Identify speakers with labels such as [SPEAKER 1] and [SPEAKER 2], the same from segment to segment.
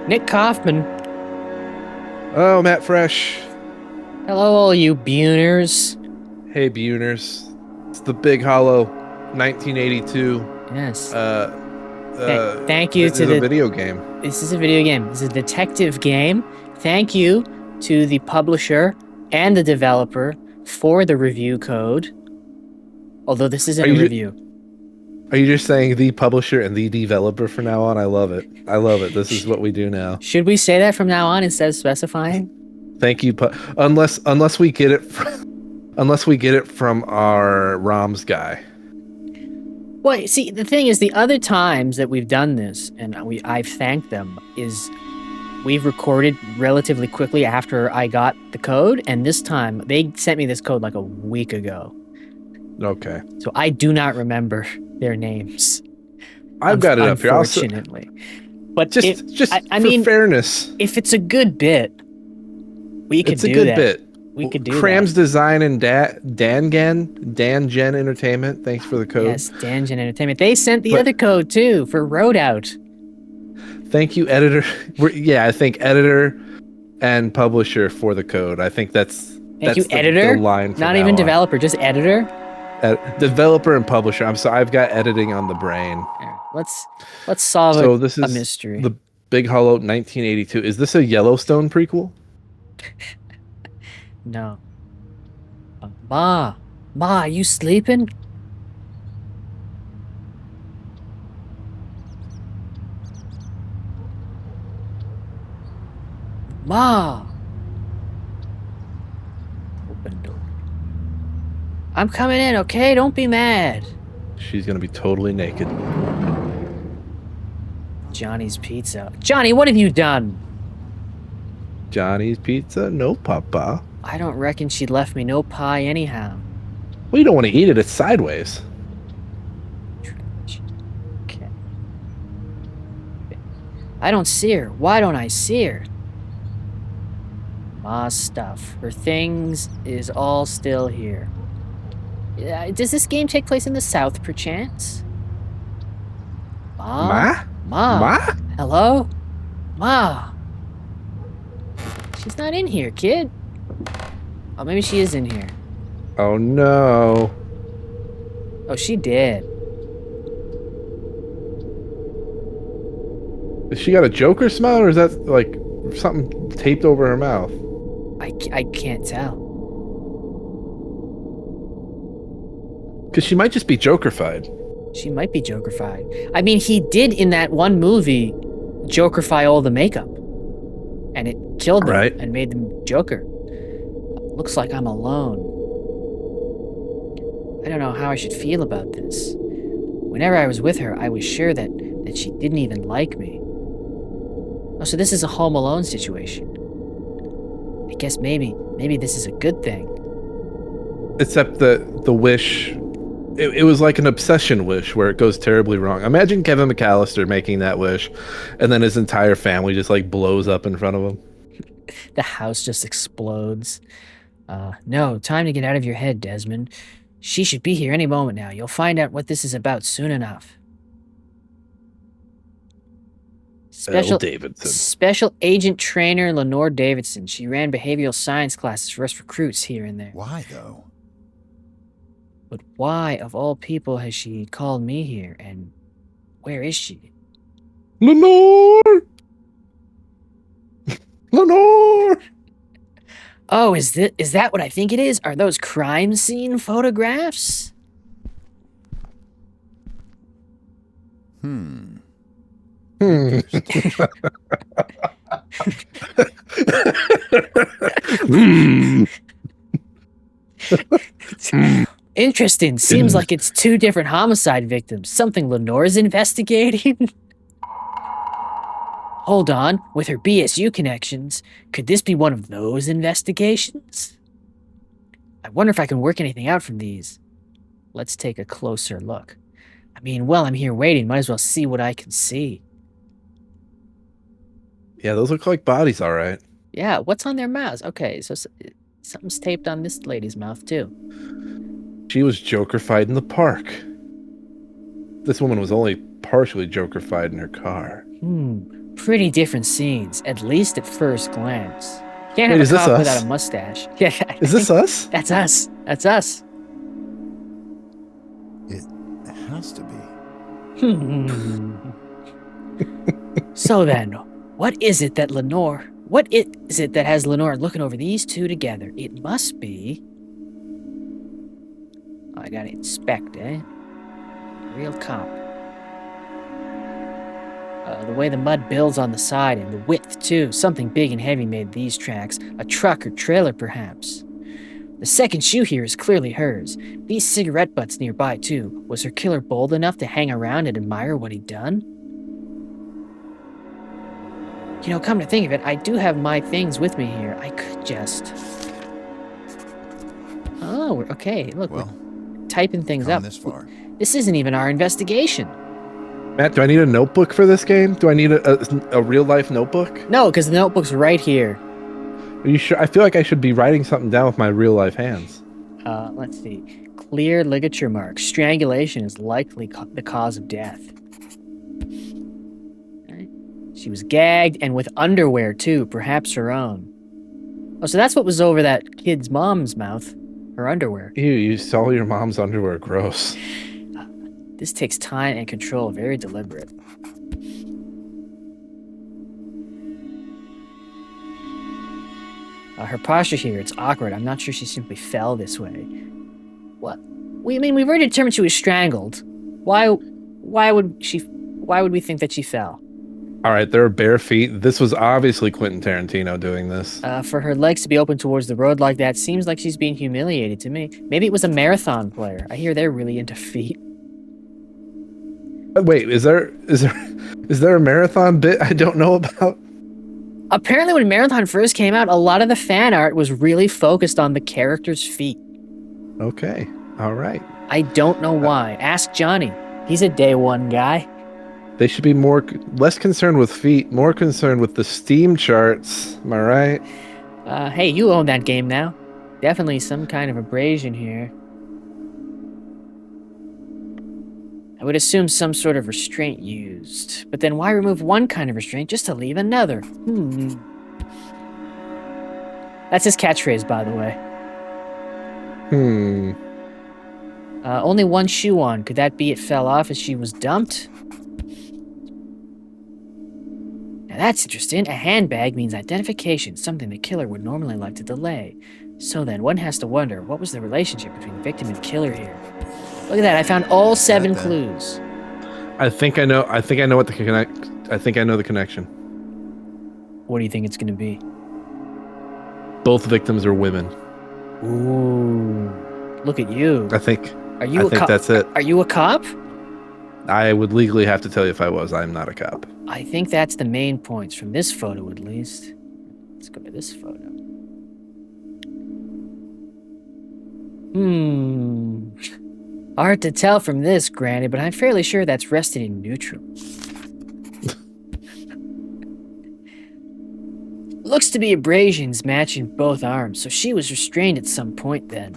[SPEAKER 1] Nick Kaufman.
[SPEAKER 2] Oh, Matt Fresh.
[SPEAKER 1] Hello, all you Buners.
[SPEAKER 2] Hey, Buners. It's the Big Hollow 1982.
[SPEAKER 1] Yes.
[SPEAKER 2] Uh,
[SPEAKER 1] Thank you
[SPEAKER 2] this
[SPEAKER 1] to
[SPEAKER 2] is a
[SPEAKER 1] the.
[SPEAKER 2] video game.
[SPEAKER 1] This is a video game. This is a detective game. Thank you to the publisher and the developer for the review code. Although this
[SPEAKER 2] Are
[SPEAKER 1] isn't a
[SPEAKER 2] you
[SPEAKER 1] review.
[SPEAKER 2] are you just saying the publisher and the developer from now on? I love it. I love it. This is what we do now.
[SPEAKER 1] Should we say that from now on instead of specifying?
[SPEAKER 2] Thank you. Unless we get it unless we get it from our ROMs guy.
[SPEAKER 1] Well, see, the thing is, the other times that we've done this, and I've thanked them, is we've recorded relatively quickly after I got the code, and this time they sent me this code like a week ago.
[SPEAKER 2] Okay.
[SPEAKER 1] So I do not remember their names.
[SPEAKER 2] I've got it up here.
[SPEAKER 1] Unfortunately. But
[SPEAKER 2] I
[SPEAKER 1] mean,
[SPEAKER 2] fairness.
[SPEAKER 1] if it's a good bit, we could
[SPEAKER 2] It's a
[SPEAKER 1] do
[SPEAKER 2] good
[SPEAKER 1] that.
[SPEAKER 2] bit.
[SPEAKER 1] We could do
[SPEAKER 2] Krams
[SPEAKER 1] that.
[SPEAKER 2] Design and DANGEN Entertainment. Thanks for the code.
[SPEAKER 1] Yes, DANGEN Entertainment. They sent the
[SPEAKER 2] But
[SPEAKER 1] other code too for Roadout.
[SPEAKER 2] thank you, editor. I think editor and publisher for the code. I think
[SPEAKER 1] Thank you,
[SPEAKER 2] the
[SPEAKER 1] editor.
[SPEAKER 2] line from
[SPEAKER 1] Not
[SPEAKER 2] now
[SPEAKER 1] even
[SPEAKER 2] on.
[SPEAKER 1] developer, just editor.
[SPEAKER 2] Developer and publisher. I've got editing on the brain.
[SPEAKER 1] Let's solve
[SPEAKER 2] So this
[SPEAKER 1] a
[SPEAKER 2] is
[SPEAKER 1] mystery.
[SPEAKER 2] the Big Hollow 1982. Is this a Yellowstone prequel?
[SPEAKER 1] No. Ma, are you sleeping? Ma. Open door. I'm coming in, okay? Don't be mad.
[SPEAKER 2] She's gonna be totally naked.
[SPEAKER 1] Johnny's Pizza. Johnny, what have you done?
[SPEAKER 2] Johnny's Pizza? No, Papa.
[SPEAKER 1] I don't reckon she left me no pie anyhow.
[SPEAKER 2] Well, you don't want to eat it. It's sideways.
[SPEAKER 1] Okay. I don't see her. Why don't I see her? Ma stuff. Her things is all still here. Does this game take place in the South, perchance? Ma?
[SPEAKER 2] Ma?
[SPEAKER 1] Hello? Ma? She's not in here, kid. Oh, maybe she is in here.
[SPEAKER 2] Oh no.
[SPEAKER 1] Oh, she did.
[SPEAKER 2] Has she got a Joker smile, or is that like something taped over her mouth?
[SPEAKER 1] I can't tell.
[SPEAKER 2] Because she might just be Jokerfied.
[SPEAKER 1] She might be Jokerfied. I mean, he did in that one movie Jokerfy all the makeup. And it killed them
[SPEAKER 2] Right.
[SPEAKER 1] and made them Joker. Looks like I'm alone. I don't know how I should feel about this. Whenever I was with her, I was sure that she didn't even like me. Oh, so this is a Home Alone situation. I guess maybe this is a good thing.
[SPEAKER 2] Except the wish, it was like an obsession wish where it goes terribly wrong. Imagine Kevin McAllister making that wish, and then his entire family just like blows up in front of him.
[SPEAKER 1] The house just explodes. No, time to get out of your head, Desmond. She should be here any moment now. You'll find out what this is about soon enough.
[SPEAKER 2] L. Davidson.
[SPEAKER 1] Special Agent Trainer Lenore Davidson. She ran behavioral science classes for us recruits here and there.
[SPEAKER 3] Why, though?
[SPEAKER 1] But why, of all people, has she called me here? And where is she?
[SPEAKER 2] Lenore! Lenore!
[SPEAKER 1] Oh, is that what I think it is? Are those crime scene photographs?
[SPEAKER 3] Hmm.
[SPEAKER 2] Hmm.
[SPEAKER 1] Interesting. Seems like it's two different homicide victims. Something Lenore's investigating? Hold on. With her BSU connections, could this be one of those investigations? I wonder if I can work anything out from these. Let's take a closer look. I mean, well, I'm here waiting. Might as well see what I can see.
[SPEAKER 2] Yeah, those look like bodies, all right.
[SPEAKER 1] Yeah, what's on their mouths? Okay, so something's taped on this lady's mouth, too.
[SPEAKER 2] She was Jokerfied in the park. This woman was only partially Jokerfied in her car.
[SPEAKER 1] Pretty different scenes, at least at first glance. Can't
[SPEAKER 2] Wait,
[SPEAKER 1] have
[SPEAKER 2] is
[SPEAKER 1] a
[SPEAKER 2] this
[SPEAKER 1] cop without
[SPEAKER 2] us?
[SPEAKER 1] a mustache. Yeah, I
[SPEAKER 2] Is this
[SPEAKER 1] think
[SPEAKER 2] us?
[SPEAKER 1] that's us. That's us.
[SPEAKER 3] It has to be.
[SPEAKER 1] So then, what is it that has Lenore looking over these two together? It must be. Oh, I gotta inspect, eh? Real cop. The way the mud builds on the side and the width, too. Something big and heavy made these tracks. A truck or trailer, perhaps. The second shoe here is clearly hers. These cigarette butts nearby, too. Was her killer bold enough to hang around and admire what he'd done? You know, come to think of it, I do have my things with me here. I could just... Oh, okay. Look,
[SPEAKER 3] Well,
[SPEAKER 1] we're typing things
[SPEAKER 3] come
[SPEAKER 1] up.
[SPEAKER 3] this far.
[SPEAKER 1] This isn't even our investigation.
[SPEAKER 2] Matt, do I need a notebook for this game? Do I need a real life notebook?
[SPEAKER 1] No, because the notebook's right here.
[SPEAKER 2] Are you sure? I feel like I should be writing something down with my real life hands.
[SPEAKER 1] Let's see. Clear ligature marks. Strangulation is likely the cause of death. Right. She was gagged and with underwear too, perhaps her own. Oh, so that's what was over that kid's mom's mouth. Her underwear.
[SPEAKER 2] Ew, you saw your mom's underwear. Gross.
[SPEAKER 1] This takes time and control, very deliberate. Her posture here, it's awkward. I'm not sure she simply fell this way. What? We've already determined she was strangled. Why would we think that she fell?
[SPEAKER 2] All right, there are bare feet. This was obviously Quentin Tarantino doing this.
[SPEAKER 1] For her legs to be open towards the road like that seems like she's being humiliated to me. Maybe it was a marathon player. I hear they're really into feet.
[SPEAKER 2] Wait, is there a marathon bit I don't know about?
[SPEAKER 1] Apparently when Marathon first came out, a lot of the fan art was really focused on the character's feet.
[SPEAKER 2] Okay, all right.
[SPEAKER 1] I don't know why. Ask Johnny. He's a day one guy.
[SPEAKER 2] They should be less concerned with feet, more concerned with the Steam charts. Am I right?
[SPEAKER 1] Hey, you own that game now. Definitely some kind of abrasion here. I would assume some sort of restraint used. But then why remove one kind of restraint just to leave another? That's his catchphrase, by the way. Only one shoe on. Could that be it fell off as she was dumped? Now that's interesting. A handbag means identification, something the killer would normally like to delay. So then, one has to wonder, what was the relationship between victim and killer here? Look at that, I found all 7 clues.
[SPEAKER 2] I think I know what I think I know the connection.
[SPEAKER 1] What do you think it's gonna be?
[SPEAKER 2] Both victims are women.
[SPEAKER 1] Ooh, look at you.
[SPEAKER 2] I think that's it.
[SPEAKER 1] Are you a cop?
[SPEAKER 2] I would legally have to tell you if I was. I'm not a cop.
[SPEAKER 1] I think that's the main points from this photo, at least. Let's go to this photo. Hard to tell from this, granted, but I'm fairly sure that's rested in neutral. Looks to be abrasions matching both arms, so she was restrained at some point then.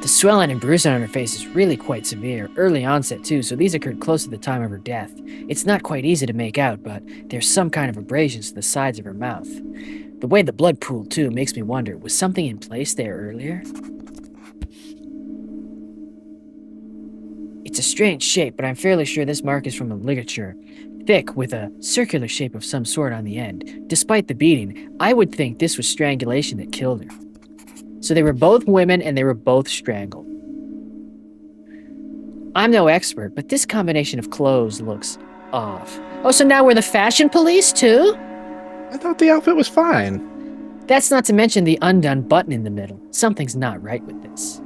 [SPEAKER 1] The swelling and bruising on her face is really quite severe, early onset too, so these occurred close to the time of her death. It's not quite easy to make out, but there's some kind of abrasions to the sides of her mouth. The way the blood pooled too makes me wonder, was something in place there earlier? It's a strange shape, but I'm fairly sure this mark is from a ligature. Thick, with a circular shape of some sort on the end. Despite the beating, I would think this was strangulation that killed her. So they were both women and they were both strangled. I'm no expert, but this combination of clothes looks off. Oh, so now we're the fashion police too?
[SPEAKER 2] I thought the outfit was fine.
[SPEAKER 1] That's not to mention the undone button in the middle. Something's not right with this.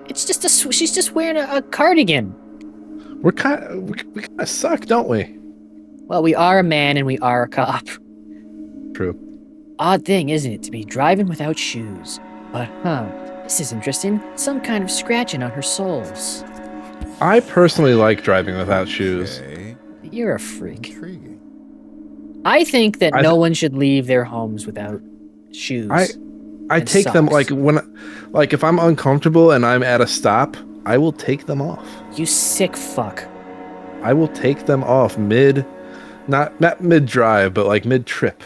[SPEAKER 1] It's just she's just wearing a cardigan.
[SPEAKER 2] We kind of suck, don't we?
[SPEAKER 1] Well, we are a man and we are a cop.
[SPEAKER 2] True.
[SPEAKER 1] Odd thing, isn't it, to be driving without shoes? But, this is interesting. Some kind of scratching on her soles.
[SPEAKER 2] I personally like driving without shoes.
[SPEAKER 3] Okay.
[SPEAKER 1] You're a freak.
[SPEAKER 3] Intriguing.
[SPEAKER 1] I think that no one should leave their homes without shoes.
[SPEAKER 2] I take them
[SPEAKER 1] socks.
[SPEAKER 2] like if I'm uncomfortable and I'm at a stop, I will take them off.
[SPEAKER 1] You sick fuck.
[SPEAKER 2] I will take them off not mid-drive, but like mid-trip.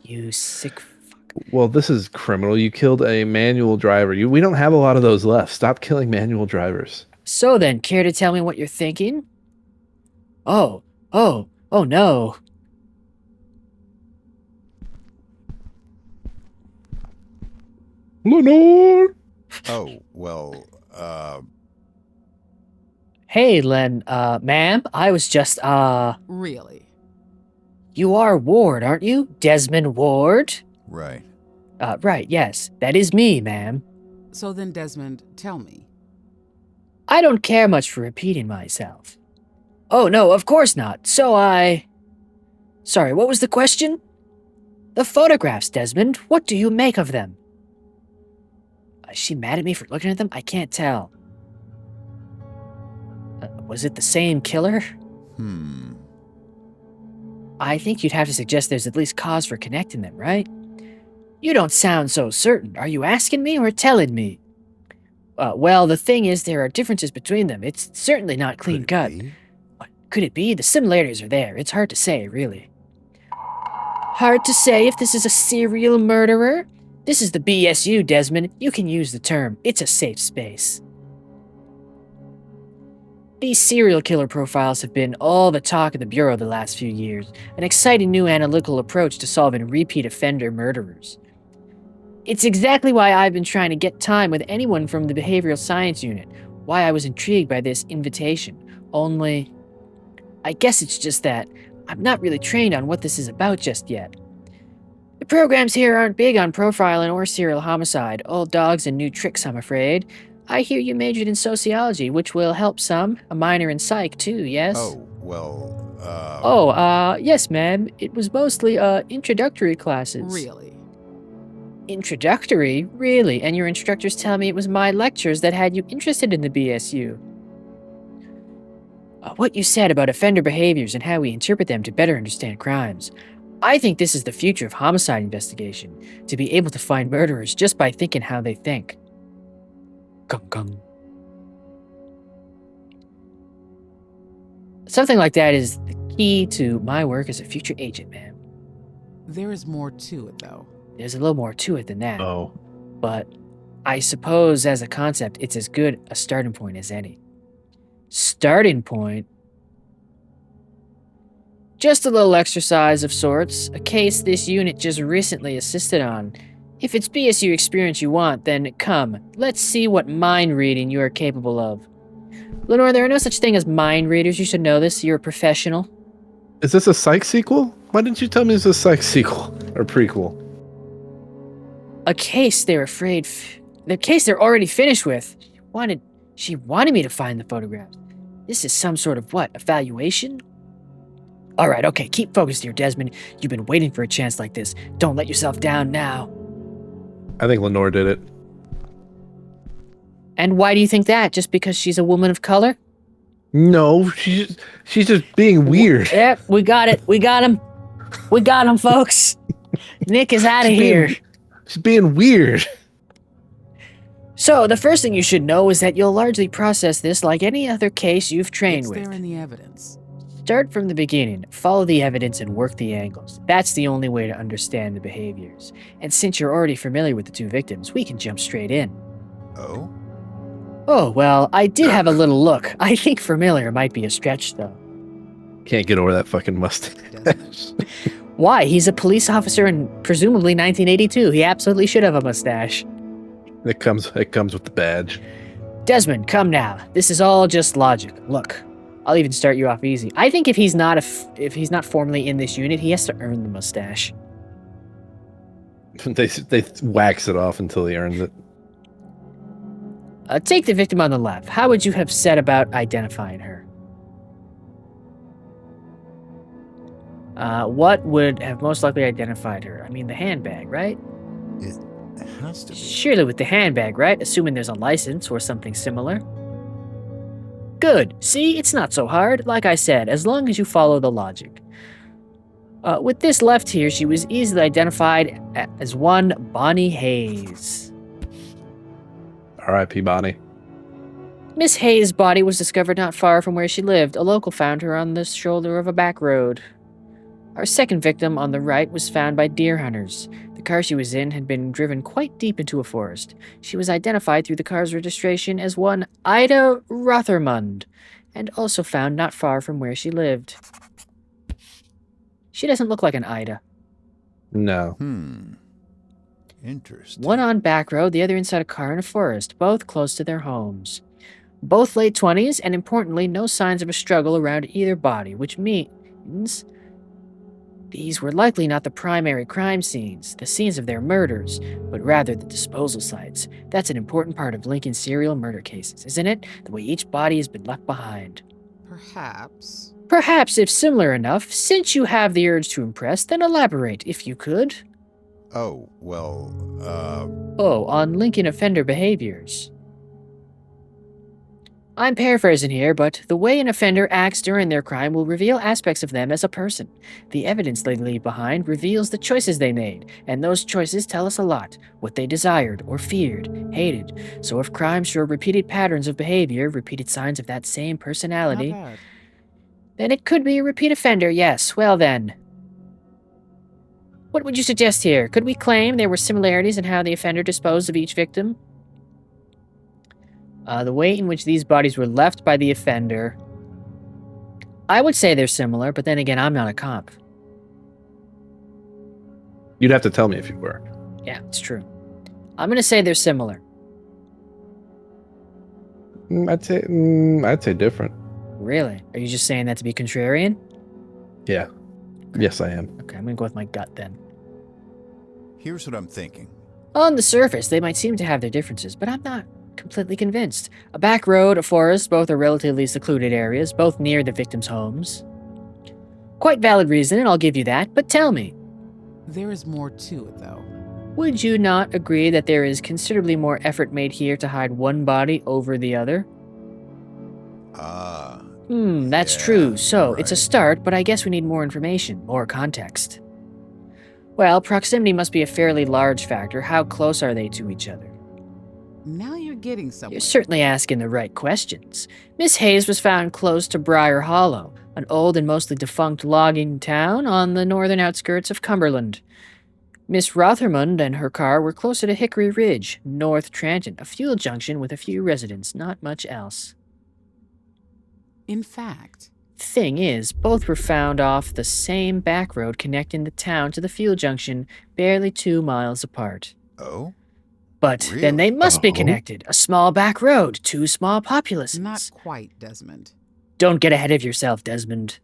[SPEAKER 1] You sick fuck.
[SPEAKER 2] Well, this is criminal. You killed a manual driver. We don't have a lot of those left. Stop killing manual drivers.
[SPEAKER 1] So then, care to tell me what you're thinking? Oh no.
[SPEAKER 2] Lenore!
[SPEAKER 3] Oh, well,
[SPEAKER 1] Hey, Len, ma'am, I was just,
[SPEAKER 4] Really?
[SPEAKER 1] you are Ward, aren't you? Desmond Ward?
[SPEAKER 3] right.
[SPEAKER 1] Right, yes, that is me, ma'am.
[SPEAKER 4] So then, Desmond, tell me.
[SPEAKER 1] I don't care much for repeating myself. Oh, no, of course not. Sorry, what was the question? The photographs, Desmond. What do you make of them? Is she mad at me for looking at them? I can't tell. Was it the same killer? I think you'd have to suggest there's at least cause for connecting them, right? You don't sound so certain. Are you asking me or telling me? Well, the thing is, there are differences between them. It's certainly not clean cut. But could it be? The similarities are there. It's hard to say, really. Hard to say if this is a serial murderer? This is the BSU, Desmond. You can use the term. It's a safe space. These serial killer profiles have been all the talk of the Bureau the last few years, an exciting new analytical approach to solving repeat offender murderers. It's exactly why I've been trying to get time with anyone from the behavioral science unit, why I was intrigued by this invitation. Only, I guess it's just that I'm not really trained on what this is about just yet. The programs here aren't big on profiling or serial homicide, old dogs and new tricks, I'm afraid. I hear you majored in sociology, which will help some, a minor in psych too, yes?
[SPEAKER 3] Oh, well,
[SPEAKER 1] Yes, ma'am. It was mostly, introductory classes.
[SPEAKER 4] Really?
[SPEAKER 1] Introductory? Really? And your instructors tell me it was my lectures that had you interested in the BSU. What you said about offender behaviors and how we interpret them to better understand crimes. I think this is the future of homicide investigation, to be able to find murderers just by thinking how they think. Gung gung. Something like that is the key to my work as a future agent, ma'am.
[SPEAKER 4] There is more to it, though.
[SPEAKER 1] There's a little more to it than that.
[SPEAKER 2] Oh.
[SPEAKER 1] But I suppose as a concept, it's as good a starting point as any. Starting point? Just a little exercise of sorts, a case this unit just recently assisted on. If it's BSU experience you want, then come, let's see what mind reading you are capable of. Lenore, there are no such thing as mind readers. You should know this. You're a professional.
[SPEAKER 2] Is this a psych sequel? Why didn't you tell me it's a psych sequel or prequel?
[SPEAKER 1] A case they're afraid... the case they're already finished with. She wanted me to find the photographs. This is some sort of what? Evaluation? Alright, okay, keep focused here, Desmond. You've been waiting for a chance like this. Don't let yourself down now.
[SPEAKER 2] I think Lenore did it.
[SPEAKER 1] And why do you think that? Just because she's a woman of color?
[SPEAKER 2] No, she's just being weird.
[SPEAKER 1] Yep, we got it. We got him. We got him, folks. Nick is out of here.
[SPEAKER 2] She's being weird.
[SPEAKER 1] So, the first thing you should know is that you'll largely process this like any other case you've trained
[SPEAKER 4] It's
[SPEAKER 1] with.
[SPEAKER 4] there in the evidence.
[SPEAKER 1] Start from the beginning, follow the evidence, and work the angles. That's the only way to understand the behaviors. And since you're already familiar with the two victims, we can jump straight in.
[SPEAKER 3] oh?
[SPEAKER 1] Oh, well, I did have a little look. I think familiar might be a stretch, though.
[SPEAKER 2] Can't get over that fucking mustache.
[SPEAKER 4] Desmond.
[SPEAKER 1] Why? He's a police officer in presumably 1982. He absolutely should have a mustache.
[SPEAKER 2] It comes with the badge.
[SPEAKER 1] Desmond, come now. This is all just logic. Look, I'll even start you off easy. I think if he's not formally in this unit, he has to earn the mustache.
[SPEAKER 2] They wax it off until he earns it.
[SPEAKER 1] Take the victim on the left. How would you have set about identifying her? What would have most likely identified her? I mean, the handbag, right?
[SPEAKER 3] It has to be.
[SPEAKER 1] Surely with the handbag, right? Assuming there's a license or something similar. Good. See, it's not so hard. Like I said, as long as you follow the logic. With this left here, she was easily identified as one Bonnie Hayes.
[SPEAKER 2] R.I.P. Bonnie.
[SPEAKER 1] Miss Hayes' body was discovered not far from where she lived. A local found her on the shoulder of a back road. Our second victim on the right was found by deer hunters. The car she was in had been driven quite deep into a forest. She was identified through the car's registration as one Ida Rothermund, and also found not far from where she lived. She doesn't look like an Ida.
[SPEAKER 2] No.
[SPEAKER 3] Interesting.
[SPEAKER 1] One on back road, the other inside a car in a forest, both close to their homes. Both late 20s, and importantly, no signs of a struggle around either body, which means these were likely not the primary crime scenes, the scenes of their murders, but rather the disposal sites. That's an important part of Lincoln's serial murder cases, isn't it? The way each body has been left behind.
[SPEAKER 4] Perhaps.
[SPEAKER 1] Perhaps, if similar enough, since you have the urge to impress, then elaborate, if you could.
[SPEAKER 3] Oh, well,
[SPEAKER 1] Oh, on Lincoln offender behaviors. I'm paraphrasing here, but the way an offender acts during their crime will reveal aspects of them as a person. The evidence they leave behind reveals the choices they made, and those choices tell us a lot, what they desired or feared, hated. So if crimes show repeated patterns of behavior, repeated signs of that same personality,
[SPEAKER 4] Not bad.
[SPEAKER 1] then it could be a repeat offender, yes. Well then. What would you suggest here? Could we claim there were similarities in how the offender disposed of each victim? The way in which these bodies were left by the offender, I would say they're similar, but then again, I'm not a cop.
[SPEAKER 2] You'd have to tell me if you were.
[SPEAKER 1] Yeah, it's true. I'm going to say they're similar.
[SPEAKER 2] I'd say different.
[SPEAKER 1] Really? Are you just saying that to be contrarian?
[SPEAKER 2] Yeah. Yes, I am.
[SPEAKER 1] Okay, I'm going to go with my gut then.
[SPEAKER 3] here's what I'm thinking.
[SPEAKER 1] On the surface, they might seem to have their differences, but I'm not completely convinced. A back road, a forest, both are relatively secluded areas, both near the victims' homes. Quite valid reason, and I'll give you that, but tell me,
[SPEAKER 4] There is more to it, though.
[SPEAKER 1] would you not agree that there is considerably more effort made here to hide one body over the other? That's
[SPEAKER 3] Yeah,
[SPEAKER 1] true. So, it's a
[SPEAKER 3] right.
[SPEAKER 1] start, but I guess we need more information, more context. Well, proximity must be a fairly large factor. How close are they to each other?
[SPEAKER 4] Now you're getting somewhere.
[SPEAKER 1] You're certainly asking the right questions. Miss Hayes was found close to Briar Hollow, an old and mostly defunct logging town on the northern outskirts of Cumberland. Miss Rothermund and her car were closer to Hickory Ridge, North Tranton, a fuel junction with a few residents, not much else.
[SPEAKER 4] In fact,
[SPEAKER 1] Thing is, both were found off the same back road connecting the town to the fuel junction, barely 2 miles apart.
[SPEAKER 3] Oh?
[SPEAKER 1] But then they
[SPEAKER 3] Really?
[SPEAKER 1] must be
[SPEAKER 2] Oh.
[SPEAKER 1] connected. A small back road, 2 small populaces.
[SPEAKER 4] not quite, Desmond.
[SPEAKER 1] Don't get ahead of yourself, Desmond.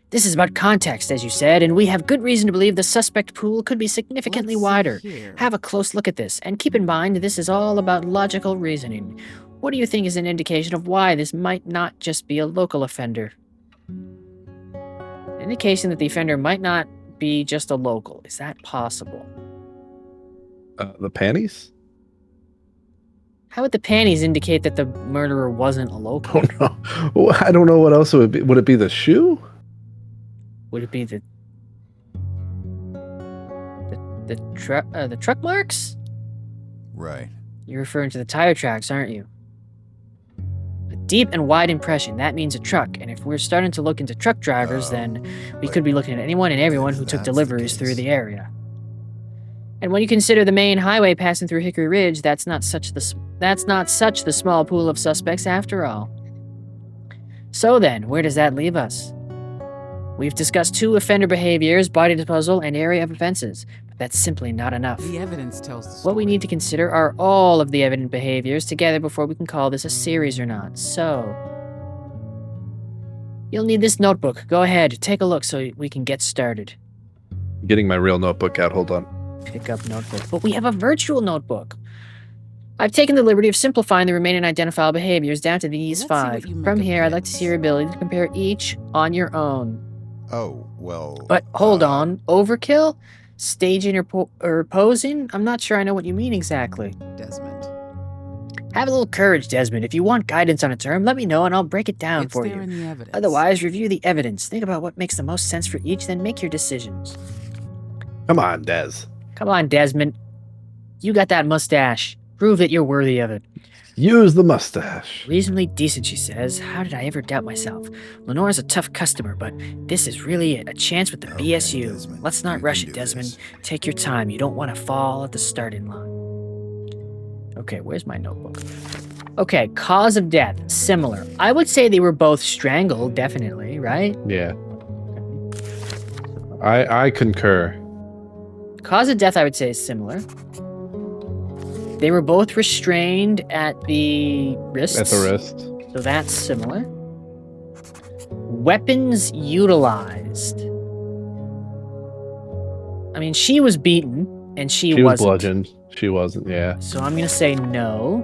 [SPEAKER 1] This is about context, as you said, and we have good reason to believe the suspect pool could be significantly
[SPEAKER 4] Let's see
[SPEAKER 1] wider.
[SPEAKER 4] here.
[SPEAKER 1] Have a close look at this, and keep in mind this is all about logical reasoning. What do you think is an indication of why this might not just be a local offender? An indication that the offender might not be just a local. Is that possible?
[SPEAKER 2] The panties?
[SPEAKER 1] How would the panties indicate that the murderer wasn't a local?
[SPEAKER 2] Oh no. Well, I don't know what else it would be. Would it be the shoe?
[SPEAKER 1] Would it be the truck marks?
[SPEAKER 3] Right.
[SPEAKER 1] You're referring to the tire tracks, aren't you? A deep and wide impression. That means a truck. And if we're starting to look into truck drivers, then we
[SPEAKER 3] but
[SPEAKER 1] could be looking at anyone and everyone
[SPEAKER 3] if
[SPEAKER 1] who took
[SPEAKER 3] that's the
[SPEAKER 1] deliveries through
[SPEAKER 3] case-
[SPEAKER 1] the area. And when you consider the main highway passing through Hickory Ridge, that's not such the small pool of suspects after all. So then, where does that leave us? We've discussed 2 offender behaviors, body disposal, and area of offenses, but that's simply not enough.
[SPEAKER 4] The evidence tells the story.
[SPEAKER 1] What we need to consider are all of the evident behaviors together before we can call this a series or not. So, you'll need this notebook. Go ahead, take a look so we can get started.
[SPEAKER 2] Getting my real notebook out. Hold on.
[SPEAKER 1] Pick up notebook. But we have a virtual notebook. I've taken the liberty of simplifying the remaining identifiable behaviors down to these
[SPEAKER 4] Let's see what
[SPEAKER 1] 5.
[SPEAKER 4] you make
[SPEAKER 1] From
[SPEAKER 4] of
[SPEAKER 1] here, I'd like to
[SPEAKER 4] this.
[SPEAKER 1] see your ability to compare each on your own.
[SPEAKER 3] Oh, well.
[SPEAKER 1] But hold on, overkill? Staging or posing? I'm not sure I know what you mean exactly.
[SPEAKER 4] Desmond.
[SPEAKER 1] Have a little courage, Desmond. If you want guidance on a term, let me know and I'll break it down
[SPEAKER 4] It's
[SPEAKER 1] for
[SPEAKER 4] there
[SPEAKER 1] you.
[SPEAKER 4] in the evidence.
[SPEAKER 1] Otherwise, review the evidence. Think about what makes the most sense for each, then make your decisions.
[SPEAKER 2] Come on, Des.
[SPEAKER 1] Come on, Desmond. You got that mustache. Prove that you're worthy of it.
[SPEAKER 2] Use the mustache.
[SPEAKER 1] Reasonably decent, she says. How did I ever doubt myself? Lenore's a tough customer, but this is really a chance with the
[SPEAKER 3] Okay,
[SPEAKER 1] BSU.
[SPEAKER 3] Desmond,
[SPEAKER 1] Let's
[SPEAKER 3] you
[SPEAKER 1] not
[SPEAKER 3] can
[SPEAKER 1] rush it,
[SPEAKER 3] do
[SPEAKER 1] Desmond.
[SPEAKER 3] this.
[SPEAKER 1] Take your time. You don't want to fall at the starting line. Okay, where's my notebook? Okay, cause of death. Similar. I would say they were both strangled, definitely, right?
[SPEAKER 2] Yeah. I concur.
[SPEAKER 1] Cause of death, I would say, is similar. They were both restrained at the wrists.
[SPEAKER 2] At the wrist.
[SPEAKER 1] So that's similar. Weapons utilized. I mean, she was beaten, and she
[SPEAKER 2] was
[SPEAKER 1] wasn't.
[SPEAKER 2] bludgeoned. She wasn't, yeah.
[SPEAKER 1] So I'm going to say no.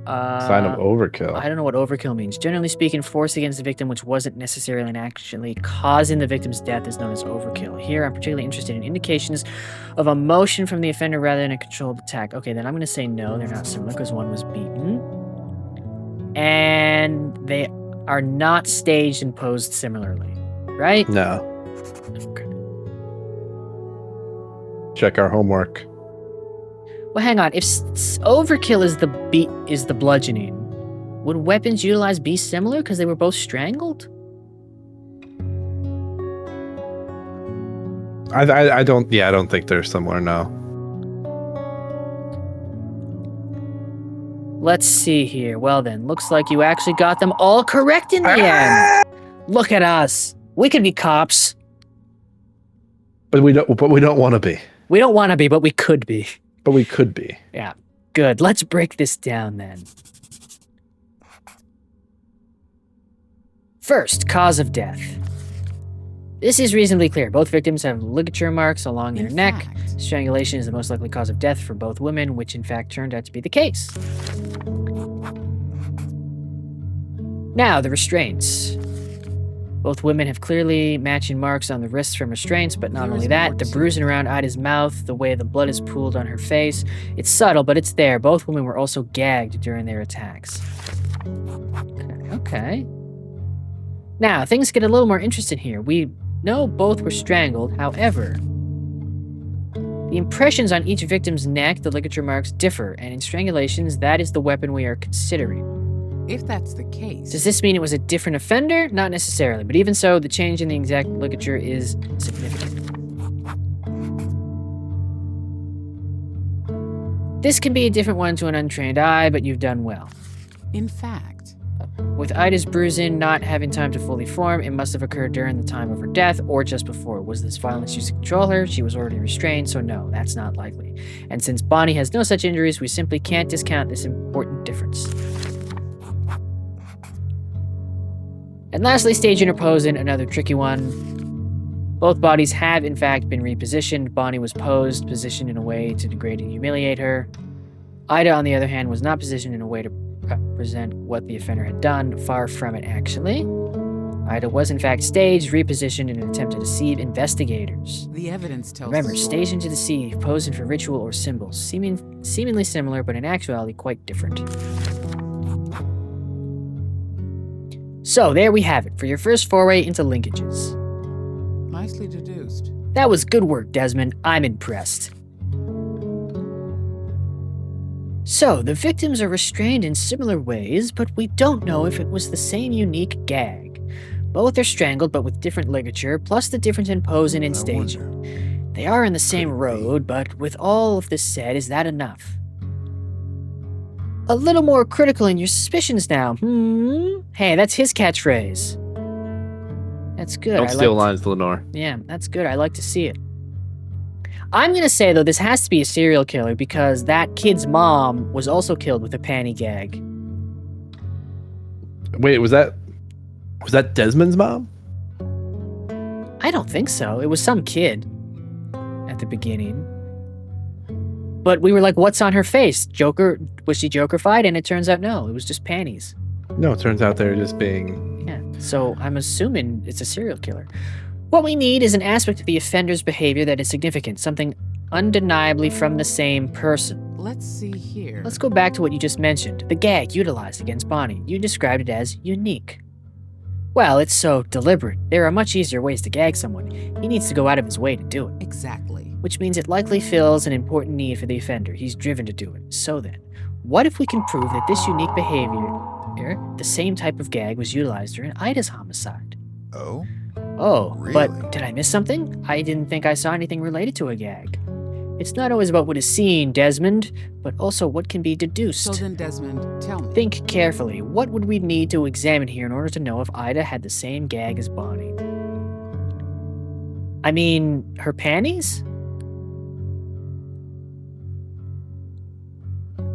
[SPEAKER 2] Sign of overkill.
[SPEAKER 1] I don't know what overkill means. Generally speaking, force against the victim which wasn't necessarily and actually causing the victim's death is known as overkill. Here, I'm particularly interested in indications of emotion from the offender rather than a controlled attack. Okay, then I'm going to say no, they're not similar because one was beaten. And they are not staged and posed similarly, right?
[SPEAKER 2] No.
[SPEAKER 1] Okay.
[SPEAKER 2] Check our homework.
[SPEAKER 1] Well, hang on. If overkill is the bludgeoning, would weapons utilized be similar because they were both strangled?
[SPEAKER 2] I don't think they're similar, no.
[SPEAKER 1] Let's see here. Well then, looks like you actually got them all correct in the end. Look at us. We could be cops.
[SPEAKER 2] But we don't want to be.
[SPEAKER 1] We don't want to be, but we could be.
[SPEAKER 2] But we could be.
[SPEAKER 1] Yeah. Good. Let's break this down then. First, cause of death. This is reasonably clear. Both victims have ligature marks along their
[SPEAKER 4] In
[SPEAKER 1] neck.
[SPEAKER 4] fact,
[SPEAKER 1] Strangulation is the most likely cause of death for both women, which in fact turned out to be the case. Now, the restraints. Both women have clearly matching marks on the wrists from restraints, but not
[SPEAKER 4] There
[SPEAKER 1] only
[SPEAKER 4] is
[SPEAKER 1] that,
[SPEAKER 4] more
[SPEAKER 1] the
[SPEAKER 4] to
[SPEAKER 1] bruising around Ida's mouth, the way the blood is pooled on her face. It's subtle, but it's there. Both women were also gagged during their attacks. Okay. Now, things get a little more interesting here. We know both were strangled, however, the impressions on each victim's neck, the ligature marks, differ, and in strangulations, that is the weapon we are considering.
[SPEAKER 4] if that's the case,
[SPEAKER 1] Does this mean it was a different offender? Not necessarily, but even so, the change in the exact ligature is significant. This can be a different one to an untrained eye, but you've done well.
[SPEAKER 4] in fact,
[SPEAKER 1] With Ida's bruising not having time to fully form, it must have occurred during the time of her death or just before. Was this violence used to control her? She was already restrained, so no, that's not likely. And since Bonnie has no such injuries, we simply can't discount this important difference. And lastly, stage interposing, another tricky one. Both bodies have, in fact, been repositioned. Bonnie was positioned in a way to degrade and humiliate her. Ida, on the other hand, was not positioned in a way to represent what the offender had done. Far from it, actually. Ida was, in fact, staged, repositioned in an attempt to deceive investigators.
[SPEAKER 4] the evidence tells
[SPEAKER 1] Remember,
[SPEAKER 4] the story.
[SPEAKER 1] staging to deceive, posing for ritual or symbols, seemingly similar, but in actuality quite different. So, there we have it, for your first foray into linkages.
[SPEAKER 4] Nicely deduced.
[SPEAKER 1] That was good work, Desmond. I'm impressed. So, the victims are restrained in similar ways, but we don't know if it was the same unique gag. Both are strangled, but with different ligature, plus the difference in posing and
[SPEAKER 3] I
[SPEAKER 1] staging.
[SPEAKER 3] wonder.
[SPEAKER 1] They are in the same
[SPEAKER 3] Could it be?
[SPEAKER 1] road, but with all of this said, is that enough? A little more critical in your suspicions now. Hey, that's his catchphrase. That's good.
[SPEAKER 2] Don't
[SPEAKER 1] I
[SPEAKER 2] steal
[SPEAKER 1] like
[SPEAKER 2] lines, Lenore.
[SPEAKER 1] Yeah, that's good. I like to see it. I'm going to say, though, this has to be a serial killer because that kid's mom was also killed with a panty gag.
[SPEAKER 2] Wait, was that Desmond's mom?
[SPEAKER 1] I don't think so. It was some kid at the beginning. But we were like, what's on her face? Joker? Was she Joker-fied? And it turns out no, it was just panties.
[SPEAKER 2] No, it turns out they're just being.
[SPEAKER 1] Yeah, so I'm assuming it's a serial killer. What we need is an aspect of the offender's behavior that is significant, something undeniably from the same person.
[SPEAKER 4] Let's see here.
[SPEAKER 1] Let's go back to what you just mentioned, the gag utilized against Bonnie. You described it as unique. Well, it's so deliberate. There are much easier ways to gag someone. He needs to go out of his way to do it,
[SPEAKER 4] Exactly.
[SPEAKER 1] which means it likely fills an important need for the offender. He's driven to do it. So then, What if we can prove that this unique behavior, the same type of gag, was utilized during Ida's homicide?
[SPEAKER 3] Oh?
[SPEAKER 1] Oh,
[SPEAKER 3] Really?
[SPEAKER 1] but did I miss something? I didn't think I saw anything related to a gag. It's not always about what is seen, Desmond, but also what can be deduced.
[SPEAKER 4] So then, Desmond, tell me.
[SPEAKER 1] Think carefully. What would we need to examine here in order to know if Ida had the same gag as Bonnie? I mean, her panties?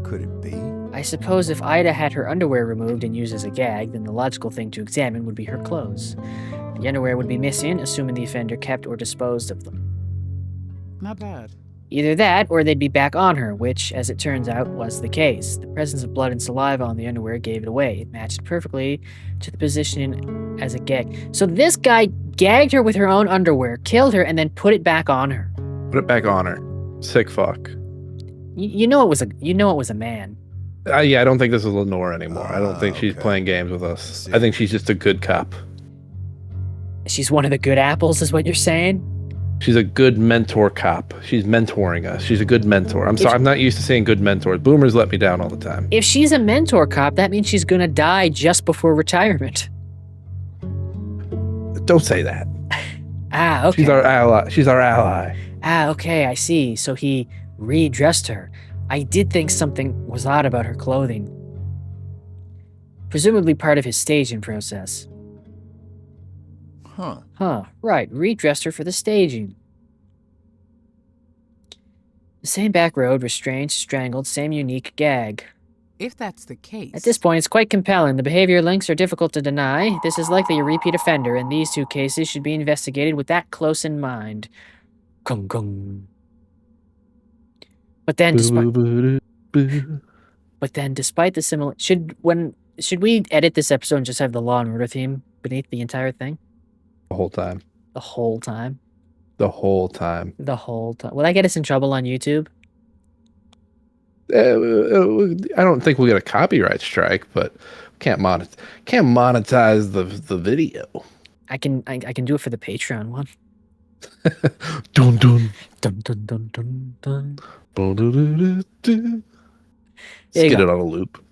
[SPEAKER 3] Could it be?
[SPEAKER 1] I suppose if Ida had her underwear removed and used as a gag, then the logical thing to examine would be her clothes. The underwear would be missing, assuming the offender kept or disposed of them.
[SPEAKER 4] Not bad.
[SPEAKER 1] Either that, or they'd be back on her, which, as it turns out, was the case. The presence of blood and saliva on the underwear gave it away. It matched perfectly to the position as a gag. So this guy gagged her with her own underwear, killed her, and then put it back on her.
[SPEAKER 2] Put it back on her. Sick fuck.
[SPEAKER 1] You know it was a man.
[SPEAKER 2] Yeah, I don't think this is Lenore anymore. I don't think she's
[SPEAKER 3] Okay.
[SPEAKER 2] playing games with us.
[SPEAKER 3] See.
[SPEAKER 2] I think she's just a good cop.
[SPEAKER 1] She's one of the good apples, is what you're saying?
[SPEAKER 2] She's a good mentor cop. She's mentoring us. She's a good mentor. I'm sorry, I'm not used to saying good mentors. Boomers let me down all the time.
[SPEAKER 1] If she's a mentor cop, that means she's gonna die just before retirement.
[SPEAKER 2] Don't say that.
[SPEAKER 1] Ah, okay.
[SPEAKER 2] She's our ally. She's our ally.
[SPEAKER 1] Ah, okay, I see. So he redressed her. I did think something was odd about her clothing. Presumably part of his staging process.
[SPEAKER 3] Huh.
[SPEAKER 1] Huh, right, redressed her for the staging. The same back road, restrained, strangled, same unique gag.
[SPEAKER 4] If that's the case.
[SPEAKER 1] At this point, it's quite compelling. The behavior links are difficult to deny. This is likely a repeat offender, and these two cases should be investigated with that close in mind. Gung gung. But then, despite the similar, should we edit this episode and just have the Law and Order theme beneath the entire thing?
[SPEAKER 2] The whole time.
[SPEAKER 1] The whole time?
[SPEAKER 2] The whole time.
[SPEAKER 1] The whole time. Will that get us in trouble on YouTube?
[SPEAKER 2] I don't think we'll get a copyright strike, but can't monetize the video.
[SPEAKER 1] I can do it for the Patreon one.
[SPEAKER 2] Dun dun.
[SPEAKER 1] Dun dun dun dun dun.
[SPEAKER 2] Let's
[SPEAKER 1] There you
[SPEAKER 2] get
[SPEAKER 1] go.
[SPEAKER 2] it on a loop.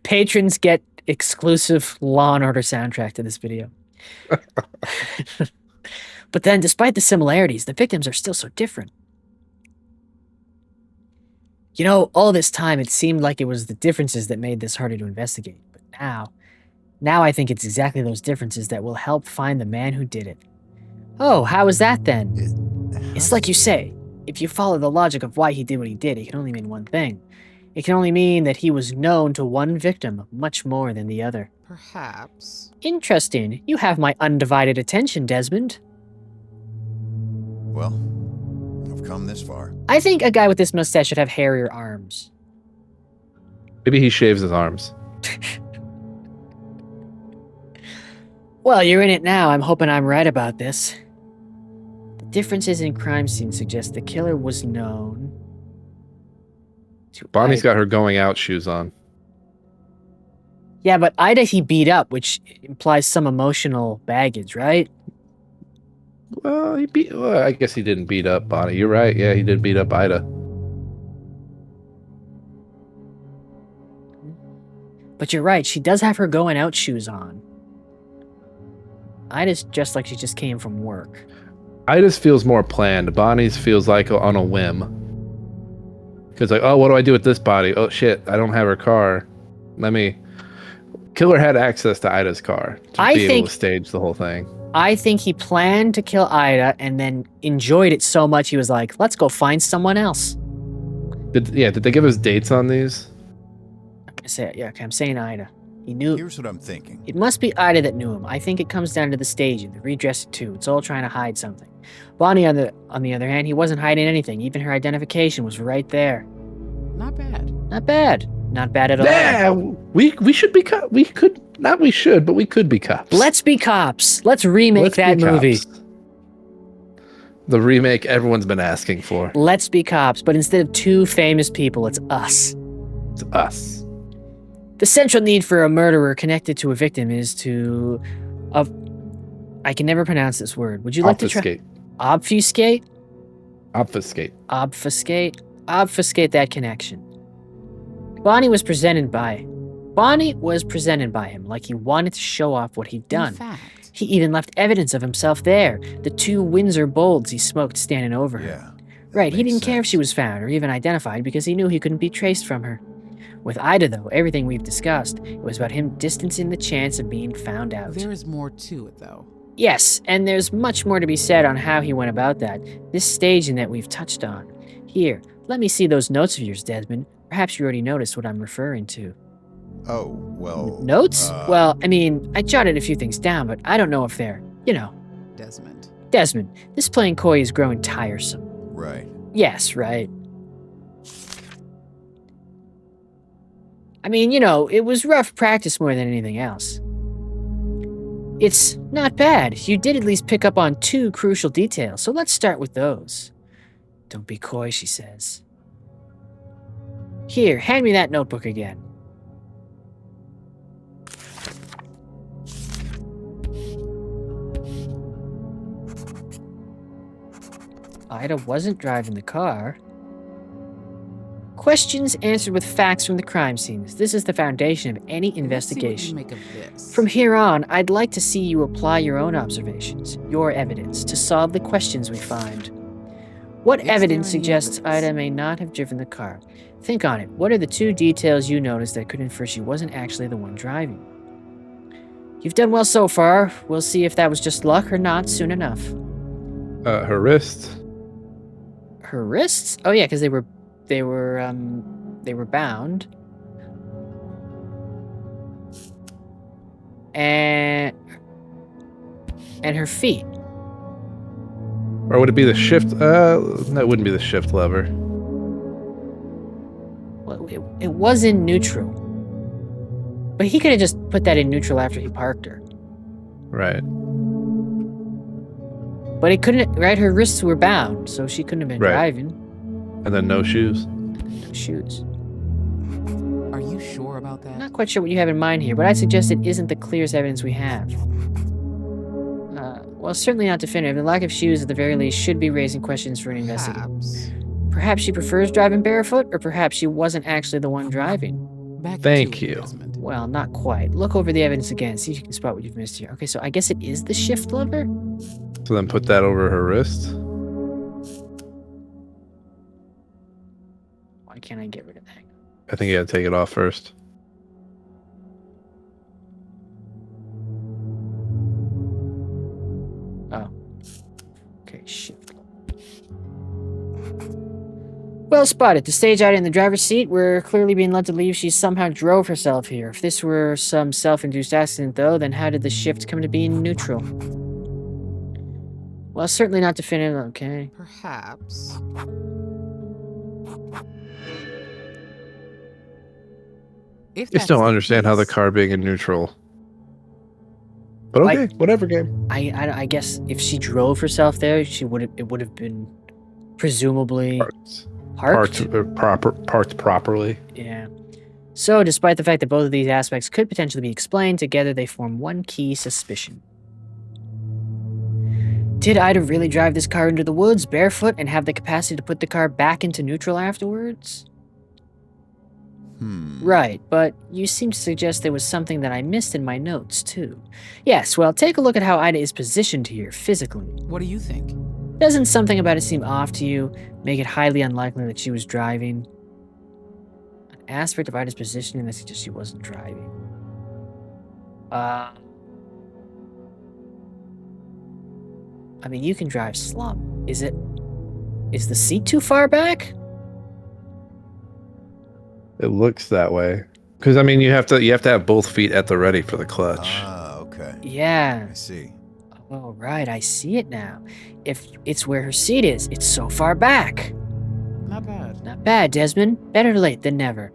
[SPEAKER 1] Patrons get exclusive Law and Order soundtrack to this video. But then, despite the similarities, the victims are still so different. You know, all this time it seemed like it was the differences that made this harder to investigate. But now I think it's exactly those differences that will help find the man who did it. Oh, how is that then? It's like you say, if you follow the logic of why he did what he did, it can only mean one thing. It can only mean that he was known to one victim much more than the other.
[SPEAKER 4] Perhaps.
[SPEAKER 1] Interesting. You have my undivided attention, Desmond.
[SPEAKER 3] Well, I've come this far.
[SPEAKER 1] I think a guy with this mustache should have hairier arms.
[SPEAKER 2] Maybe he shaves his arms.
[SPEAKER 1] Well, you're in it now. I'm hoping I'm right about this. The differences in crime scene suggest the killer was known to
[SPEAKER 2] Bonnie's
[SPEAKER 1] Ida.
[SPEAKER 2] got her going out shoes on.
[SPEAKER 1] Yeah, but Ida he beat up, which implies some emotional baggage, right?
[SPEAKER 2] Well, I guess he didn't beat up Bonnie. You're right. Yeah, he did beat up Ida.
[SPEAKER 1] But you're right, she does have her going out shoes on. Ida's just like she just came from work.
[SPEAKER 2] Ida's feels more planned. Bonnie's feels like on a whim. Because like, oh, what do I do with this body? Oh shit, I don't have her car. Killer had access to Ida's car to be able to stage the whole thing.
[SPEAKER 1] I think he planned to kill Ida and then enjoyed it so much he was like, let's go find someone else.
[SPEAKER 2] Did they give us dates on these?
[SPEAKER 1] I'm saying Ida. He knew.
[SPEAKER 3] Here's what I'm thinking.
[SPEAKER 1] It must be Ida that knew him. I think it comes down to the staging, the redressing too. It's all trying to hide something. Bonnie, on the other hand, he wasn't hiding anything. Even her identification was right there.
[SPEAKER 4] Not bad.
[SPEAKER 1] Not bad. Not bad at all.
[SPEAKER 2] Yeah, we should be cops. We could not. We should, but we could be cops.
[SPEAKER 1] Let's be cops. Let's remake
[SPEAKER 2] Let's
[SPEAKER 1] that
[SPEAKER 2] be
[SPEAKER 1] movie.
[SPEAKER 2] cops. The remake everyone's been asking for.
[SPEAKER 1] Let's be cops, but instead of two famous people, it's us.
[SPEAKER 2] It's us.
[SPEAKER 1] The central need for a murderer connected to a victim is to... I can never pronounce this word. Would you like to try? Bonnie was presented by him like he wanted to show off what he'd done.
[SPEAKER 4] In fact,
[SPEAKER 1] He even left evidence of himself there, the 2 Windsor bolds he smoked standing over her.
[SPEAKER 3] Yeah. that
[SPEAKER 1] Right, he
[SPEAKER 3] makes
[SPEAKER 1] didn't care if she
[SPEAKER 3] sense.
[SPEAKER 1] was found or even identified because he knew he couldn't be traced from her. With Ida, though, everything we've discussed, it was about him distancing the chance of being found out.
[SPEAKER 4] there is more to it, though.
[SPEAKER 1] Yes, and there's much more to be said on how he went about that, this staging that we've touched on. Here, let me see those notes of yours, Desmond. Perhaps you already noticed what I'm referring to.
[SPEAKER 3] Oh, well.
[SPEAKER 1] Notes? Well, I mean, I jotted a few things down, but I don't know if they're,
[SPEAKER 4] Desmond.
[SPEAKER 1] Desmond, this playing coy is growing tiresome.
[SPEAKER 3] Right.
[SPEAKER 1] Yes, right. I mean, it was rough practice more than anything else. It's not bad. You did at least pick up on 2 crucial details, so let's start with those. Don't be coy, she says. Here, hand me that notebook again. Ida wasn't driving the car. Questions answered with facts from the crime scenes. This is the foundation of any investigation.
[SPEAKER 4] Let's see what you make of this.
[SPEAKER 1] From here on, I'd like to see you apply your own observations, your evidence, to solve the questions we find. What
[SPEAKER 4] Is there
[SPEAKER 1] evidence
[SPEAKER 4] any
[SPEAKER 1] suggests
[SPEAKER 4] evidence?
[SPEAKER 1] Ida may not have driven the car? Think on it. What are the 2 details you noticed that could infer she wasn't actually the one driving? You've done well so far. We'll see if that was just luck or not soon enough.
[SPEAKER 2] Her wrist.
[SPEAKER 1] Her wrists? Oh yeah, because they were bound. And her feet.
[SPEAKER 2] Or would it be the shift? That wouldn't be the shift lever.
[SPEAKER 1] Well, it was in neutral. But he could have just put that in neutral after he parked her.
[SPEAKER 2] Right.
[SPEAKER 1] But it couldn't, right? Her wrists were bound, so she couldn't have been
[SPEAKER 2] Right.
[SPEAKER 1] driving.
[SPEAKER 2] And then no shoes.
[SPEAKER 1] No shoes.
[SPEAKER 4] Are you sure about that?
[SPEAKER 1] Not quite sure what you have in mind here, but I suggest it isn't the clearest evidence we have. Well, certainly not definitive. The lack of shoes, at the very least, should be raising questions for an investigator.
[SPEAKER 4] Perhaps.
[SPEAKER 1] Perhaps she prefers driving barefoot, or perhaps she wasn't actually the one driving.
[SPEAKER 4] Back
[SPEAKER 2] Thank
[SPEAKER 4] to it,
[SPEAKER 2] you.
[SPEAKER 4] Desmond.
[SPEAKER 1] Well, not quite. Look over the evidence again, see if you can spot what you've missed here. Okay, so I guess it is the shift lever?
[SPEAKER 2] So then put that over her wrist.
[SPEAKER 1] Why can't I get rid of that?
[SPEAKER 2] I think you gotta take it off first.
[SPEAKER 1] Oh. Okay, shift. Well spotted. To stage Ida in the driver's seat, we're clearly being led to believe she somehow drove herself here. If this were some self-induced accident, though, then how did the shift come to be in neutral? Well, certainly not definitive. Okay.
[SPEAKER 4] Perhaps. If
[SPEAKER 2] Just don't
[SPEAKER 4] that's the
[SPEAKER 2] understand how the
[SPEAKER 4] case,
[SPEAKER 2] car being in neutral. But okay, whatever, game.
[SPEAKER 1] I guess if she drove herself there, it would have been presumably parked.
[SPEAKER 2] Parts properly.
[SPEAKER 1] Yeah. So, despite the fact that both of these aspects could potentially be explained, together they form one key suspicion. Did Ida really drive this car into the woods barefoot and have the capacity to put the car back into neutral afterwards? Right, but you seem to suggest there was something that I missed in my notes, too. Yes, well, take a look at how Ida is positioned here, physically.
[SPEAKER 4] What do you think?
[SPEAKER 1] Doesn't something about it seem off to you, make it highly unlikely that she was driving? An aspect of Ida's positioning that suggests she wasn't driving. I mean, you can drive slum. Is the seat too far back?
[SPEAKER 2] It looks that way. Because I mean, you have to have both feet at the ready for the clutch.
[SPEAKER 3] Ah, okay.
[SPEAKER 1] Yeah.
[SPEAKER 3] I see.
[SPEAKER 1] Oh, right, I see it now. If it's where her seat is, it's so far back.
[SPEAKER 4] Not bad.
[SPEAKER 1] Not bad, Desmond. Better late than never.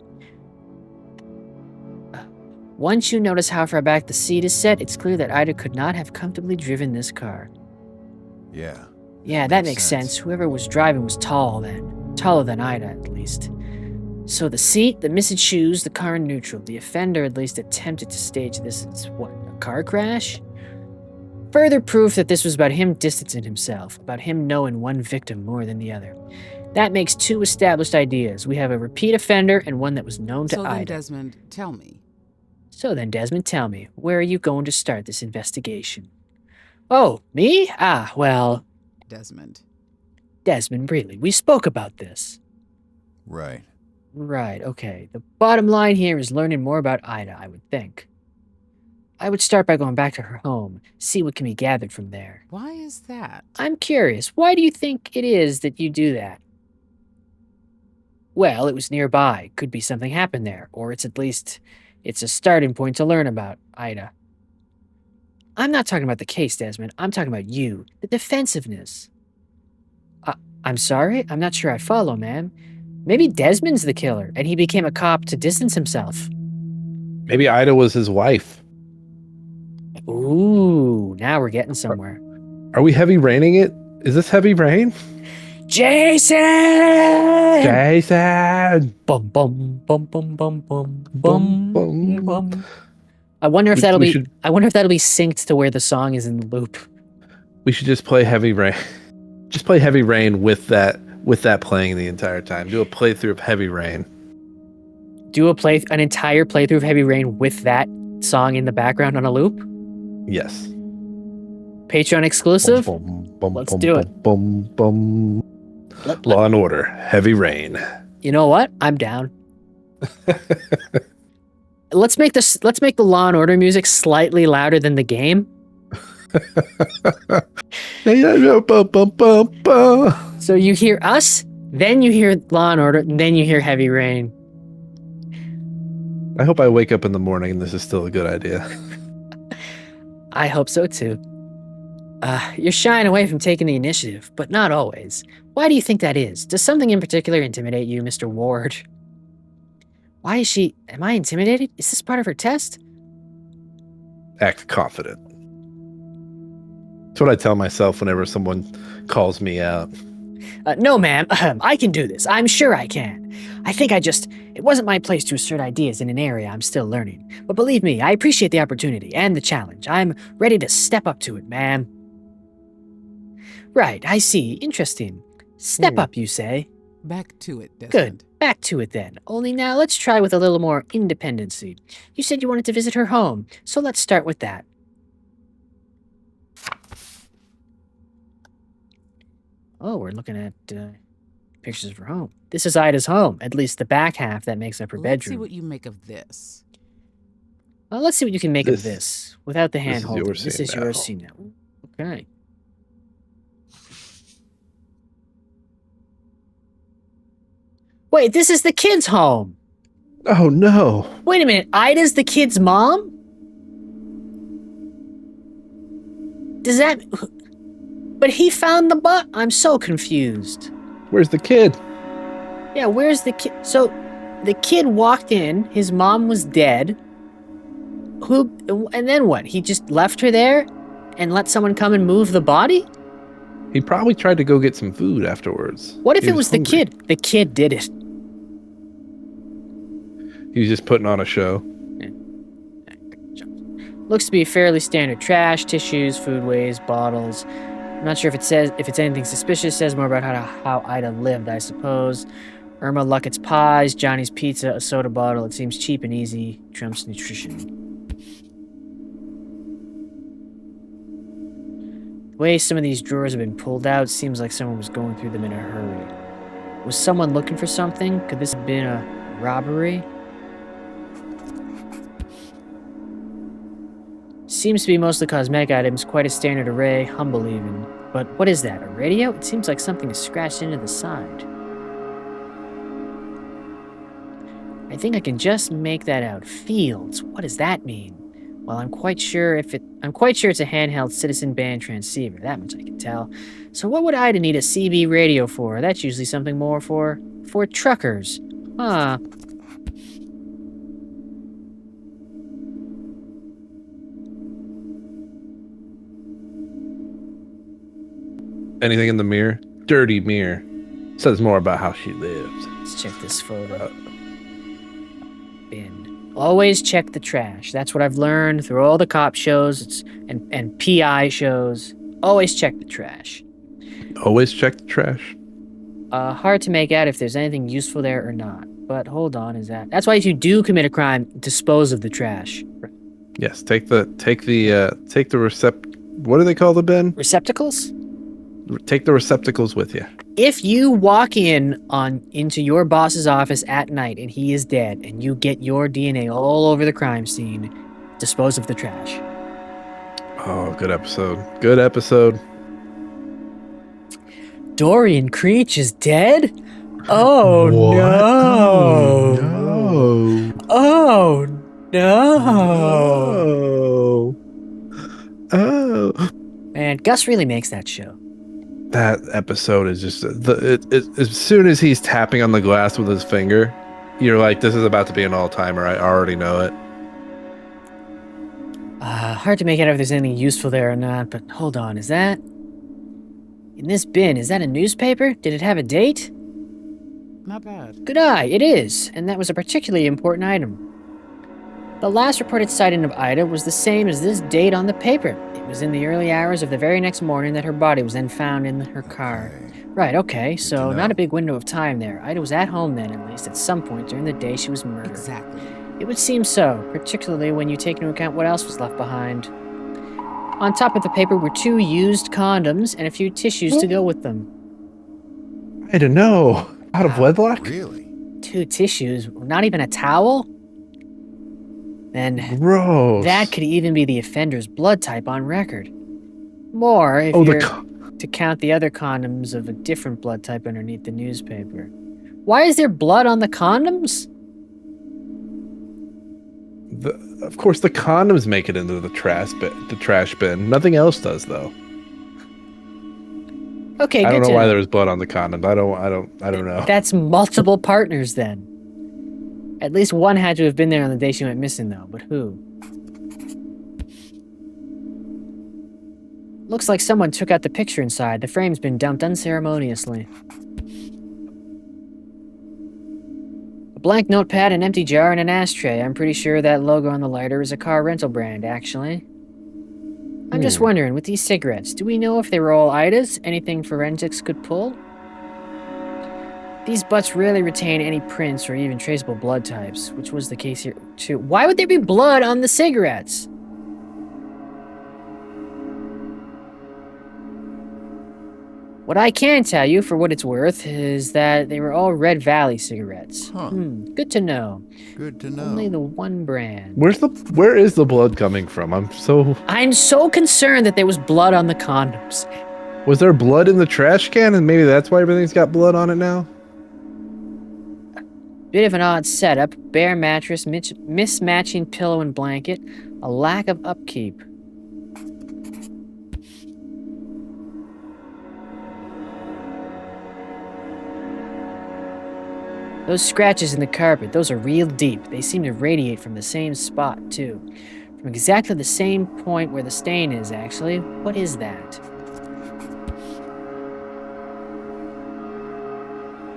[SPEAKER 1] Once you notice how far back the seat is set, it's clear that Ida could not have comfortably driven this car.
[SPEAKER 3] Yeah.
[SPEAKER 1] Yeah, that makes sense. Whoever was driving was tall then. Taller than Ida, at least. So the seat, the missing shoes, the car in neutral. The offender at least attempted to stage this as, what, a car crash? Further proof that this was about him distancing himself, about him knowing one victim more than the other. That makes 2 established ideas. We have a repeat offender and one that was known to
[SPEAKER 4] So then,
[SPEAKER 1] Ida.
[SPEAKER 4] Desmond, tell me.
[SPEAKER 1] So then, Desmond, tell me, where are you going to start this investigation? Oh, me? Well,
[SPEAKER 4] Desmond.
[SPEAKER 1] Desmond, really, we spoke about this.
[SPEAKER 3] Right.
[SPEAKER 1] Right, okay. The bottom line here is learning more about Ida, I would think. I would start by going back to her home, see what can be gathered from there.
[SPEAKER 4] Why is that?
[SPEAKER 1] I'm curious, why do you think it is that you do that? Well, it was nearby. Could be something happened there, or it's a starting point to learn about Ida. I'm not talking about the case, Desmond. I'm talking about you, the defensiveness. I'm sorry? I'm not sure I follow, man. Maybe Desmond's the killer, and he became a cop to distance himself.
[SPEAKER 2] Maybe Ida was his wife.
[SPEAKER 1] Ooh, now we're getting somewhere.
[SPEAKER 2] Are we heavy raining it? Is this heavy rain?
[SPEAKER 1] Jason!
[SPEAKER 2] Jason!
[SPEAKER 1] Bum bum bum bum bum bum
[SPEAKER 2] Bum,
[SPEAKER 1] bum
[SPEAKER 2] bum.
[SPEAKER 1] bum. I wonder if
[SPEAKER 2] We-
[SPEAKER 1] that'll
[SPEAKER 2] we
[SPEAKER 1] be.
[SPEAKER 2] should-
[SPEAKER 1] I wonder if that'll be synced to where the song is in the loop.
[SPEAKER 2] We should just play heavy rain. Just play heavy rain with that playing the entire time. Do a playthrough of heavy rain.
[SPEAKER 1] Do an entire playthrough of Heavy Rain with that song in the background on a loop.
[SPEAKER 2] Yes.
[SPEAKER 1] Patreon exclusive.
[SPEAKER 2] Bum, bum,
[SPEAKER 1] Let's
[SPEAKER 2] bum,
[SPEAKER 1] do
[SPEAKER 2] bum,
[SPEAKER 1] it.
[SPEAKER 2] Bum, bum.
[SPEAKER 1] Let-
[SPEAKER 2] Law and Order. Heavy rain.
[SPEAKER 1] You know what? I'm down. Let's make the Law and Order music slightly louder than the game.
[SPEAKER 2] Bum, bum, bum, bum.
[SPEAKER 1] So you hear us, then you hear Law and Order, and then you hear Heavy Rain.
[SPEAKER 2] I hope I wake up in the morning and this is still a good idea.
[SPEAKER 1] I hope so too. You're shying away from taking the initiative, but not always. Why do you think that is? Does something in particular intimidate you, Mr. Ward? Why is she... Am I intimidated? Is this part of her test?
[SPEAKER 2] Act confident. That's what I tell myself whenever someone calls me out.
[SPEAKER 1] No, ma'am. I can do this. I'm sure I can. I think it wasn't my place to assert ideas in an area I'm still learning. But believe me, I appreciate the opportunity and the challenge. I'm ready to step up to it, ma'am. Right, I see. Interesting. Step up, you say?
[SPEAKER 4] Back to it, Desmond.
[SPEAKER 1] Good. Back to it then. Only now let's try with a little more independency. You said you wanted to visit her home, so let's start with that. Oh, we're looking at pictures of her home. This is Ida's home, at least the back half that makes up her
[SPEAKER 4] Let's see
[SPEAKER 1] bedroom.
[SPEAKER 4] what you make of this.
[SPEAKER 1] Well, let's see what you can make of
[SPEAKER 2] This-
[SPEAKER 1] this without the
[SPEAKER 2] this
[SPEAKER 1] hand
[SPEAKER 2] is
[SPEAKER 1] holding.
[SPEAKER 2] your
[SPEAKER 1] This
[SPEAKER 2] scene
[SPEAKER 1] is your
[SPEAKER 2] now.
[SPEAKER 1] scene now. Okay. Wait, this is the kid's home.
[SPEAKER 2] Oh no.
[SPEAKER 1] Wait a minute, Ida's the kid's mom? Does that... But he found the butt? I'm so confused.
[SPEAKER 2] Where's the kid?
[SPEAKER 1] Yeah, where's the kid? So, the kid walked in, his mom was dead. And then what? He just left her there and let someone come and move the body?
[SPEAKER 2] He probably tried to go get some food afterwards.
[SPEAKER 1] What if
[SPEAKER 2] He
[SPEAKER 1] it was the
[SPEAKER 2] hungry.
[SPEAKER 1] kid? The kid did it.
[SPEAKER 2] He was just putting on a show.
[SPEAKER 1] Looks to be fairly standard trash, tissues, food waste, bottles. I'm not sure if it's anything suspicious. It says more about how Ida lived, I suppose. Irma Luckett's pies, Johnny's pizza, a soda bottle. It seems cheap and easy. Trump's nutrition. The way some of these drawers have been pulled out seems like someone was going through them in a hurry. Was someone looking for something? Could this have been a robbery? Seems to be mostly cosmetic items, quite a standard array, humble even. But what is that, a radio? It seems like something is scratched into the side. I think I can just make that out. Fields, what does that mean? Well, I'm quite sure it's a handheld citizen band transceiver, that much I can tell. So what would Ida need a CB radio for? That's usually something more for truckers. Huh.
[SPEAKER 2] Anything in the mirror? Dirty mirror. Says more about how she lived.
[SPEAKER 1] Let's check this photo. Bin. Always check the trash. That's what I've learned through all the cop shows and PI shows. Always check the trash.
[SPEAKER 2] Always check the trash.
[SPEAKER 1] Hard to make out if there's anything useful there or not. But hold on, that's why if you do commit a crime, dispose of the trash.
[SPEAKER 2] Yes, take the what do they call the bin?
[SPEAKER 1] Receptacles?
[SPEAKER 2] Take the receptacles with you.
[SPEAKER 1] If you walk into your boss's office at night and he is dead and you get your DNA all over the crime scene, dispose of the trash.
[SPEAKER 2] Oh, good episode. Good episode.
[SPEAKER 1] Dorian Creech is dead? Oh
[SPEAKER 2] What?
[SPEAKER 1] no.
[SPEAKER 2] No.
[SPEAKER 1] Oh no.
[SPEAKER 2] Oh.
[SPEAKER 1] Man, Gus really makes that show.
[SPEAKER 2] That episode is just as soon as he's tapping on the glass with his finger, you're like, this is about to be an all-timer. I already know it.
[SPEAKER 1] Hard to make out if there's anything useful there or not, but hold on, is that... In this bin, is that a newspaper? Did it have a date?
[SPEAKER 4] Not bad.
[SPEAKER 1] Good eye, it is, and that was a particularly important item. The last reported sighting of Ida was the same as this date on the paper. It was in the early hours of the very next morning that her body was then found in her car. Right, okay, so not a big window of time there. Ida was at home then, at least, at some point during the day she was murdered.
[SPEAKER 4] Exactly.
[SPEAKER 1] It would seem so, particularly when you take into account what else was left behind. On top of the paper were 2 used condoms and a few tissues to go with them.
[SPEAKER 2] I don't know. Out of wedlock?
[SPEAKER 3] Really?
[SPEAKER 1] 2 tissues? Not even a towel? Then
[SPEAKER 2] Gross.
[SPEAKER 1] that could even be the offender's blood type on record. More if
[SPEAKER 2] Oh,
[SPEAKER 1] you're to count the other condoms of a different blood type underneath the newspaper. Why is there blood on the condoms?
[SPEAKER 2] Of course, the condoms make it into the trash bin. Nothing else does, though.
[SPEAKER 1] Okay,
[SPEAKER 2] I
[SPEAKER 1] good
[SPEAKER 2] don't know
[SPEAKER 1] to
[SPEAKER 2] why
[SPEAKER 1] know.
[SPEAKER 2] there was blood on the condom. I don't know.
[SPEAKER 1] That's multiple partners then. At least one had to have been there on the day she went missing, though. But who? Looks like someone took out the picture inside. The frame's been dumped unceremoniously. A blank notepad, an empty jar, and an ashtray. I'm pretty sure that logo on the lighter is a car rental brand, actually. I'm just wondering, with these cigarettes, do we know if they were all Ida's? Anything forensics could pull? These butts rarely retain any prints or even traceable blood types, which was the case here too. Why would there be blood on the cigarettes? What I can tell you, for what it's worth, is that they were all Red Valley cigarettes.
[SPEAKER 3] Huh.
[SPEAKER 1] Good to know.
[SPEAKER 3] Good to know.
[SPEAKER 1] Only the one brand.
[SPEAKER 2] Where is the blood coming from? I'm so
[SPEAKER 1] concerned that there was blood on the condoms.
[SPEAKER 2] Was there blood in the trash can, and maybe that's why everything's got blood on it now?
[SPEAKER 1] Bit of an odd setup. Bare mattress, mismatching pillow and blanket. A lack of upkeep. Those scratches in the carpet, those are real deep. They seem to radiate from the same spot, too. From exactly the same point where the stain is, actually. What is that?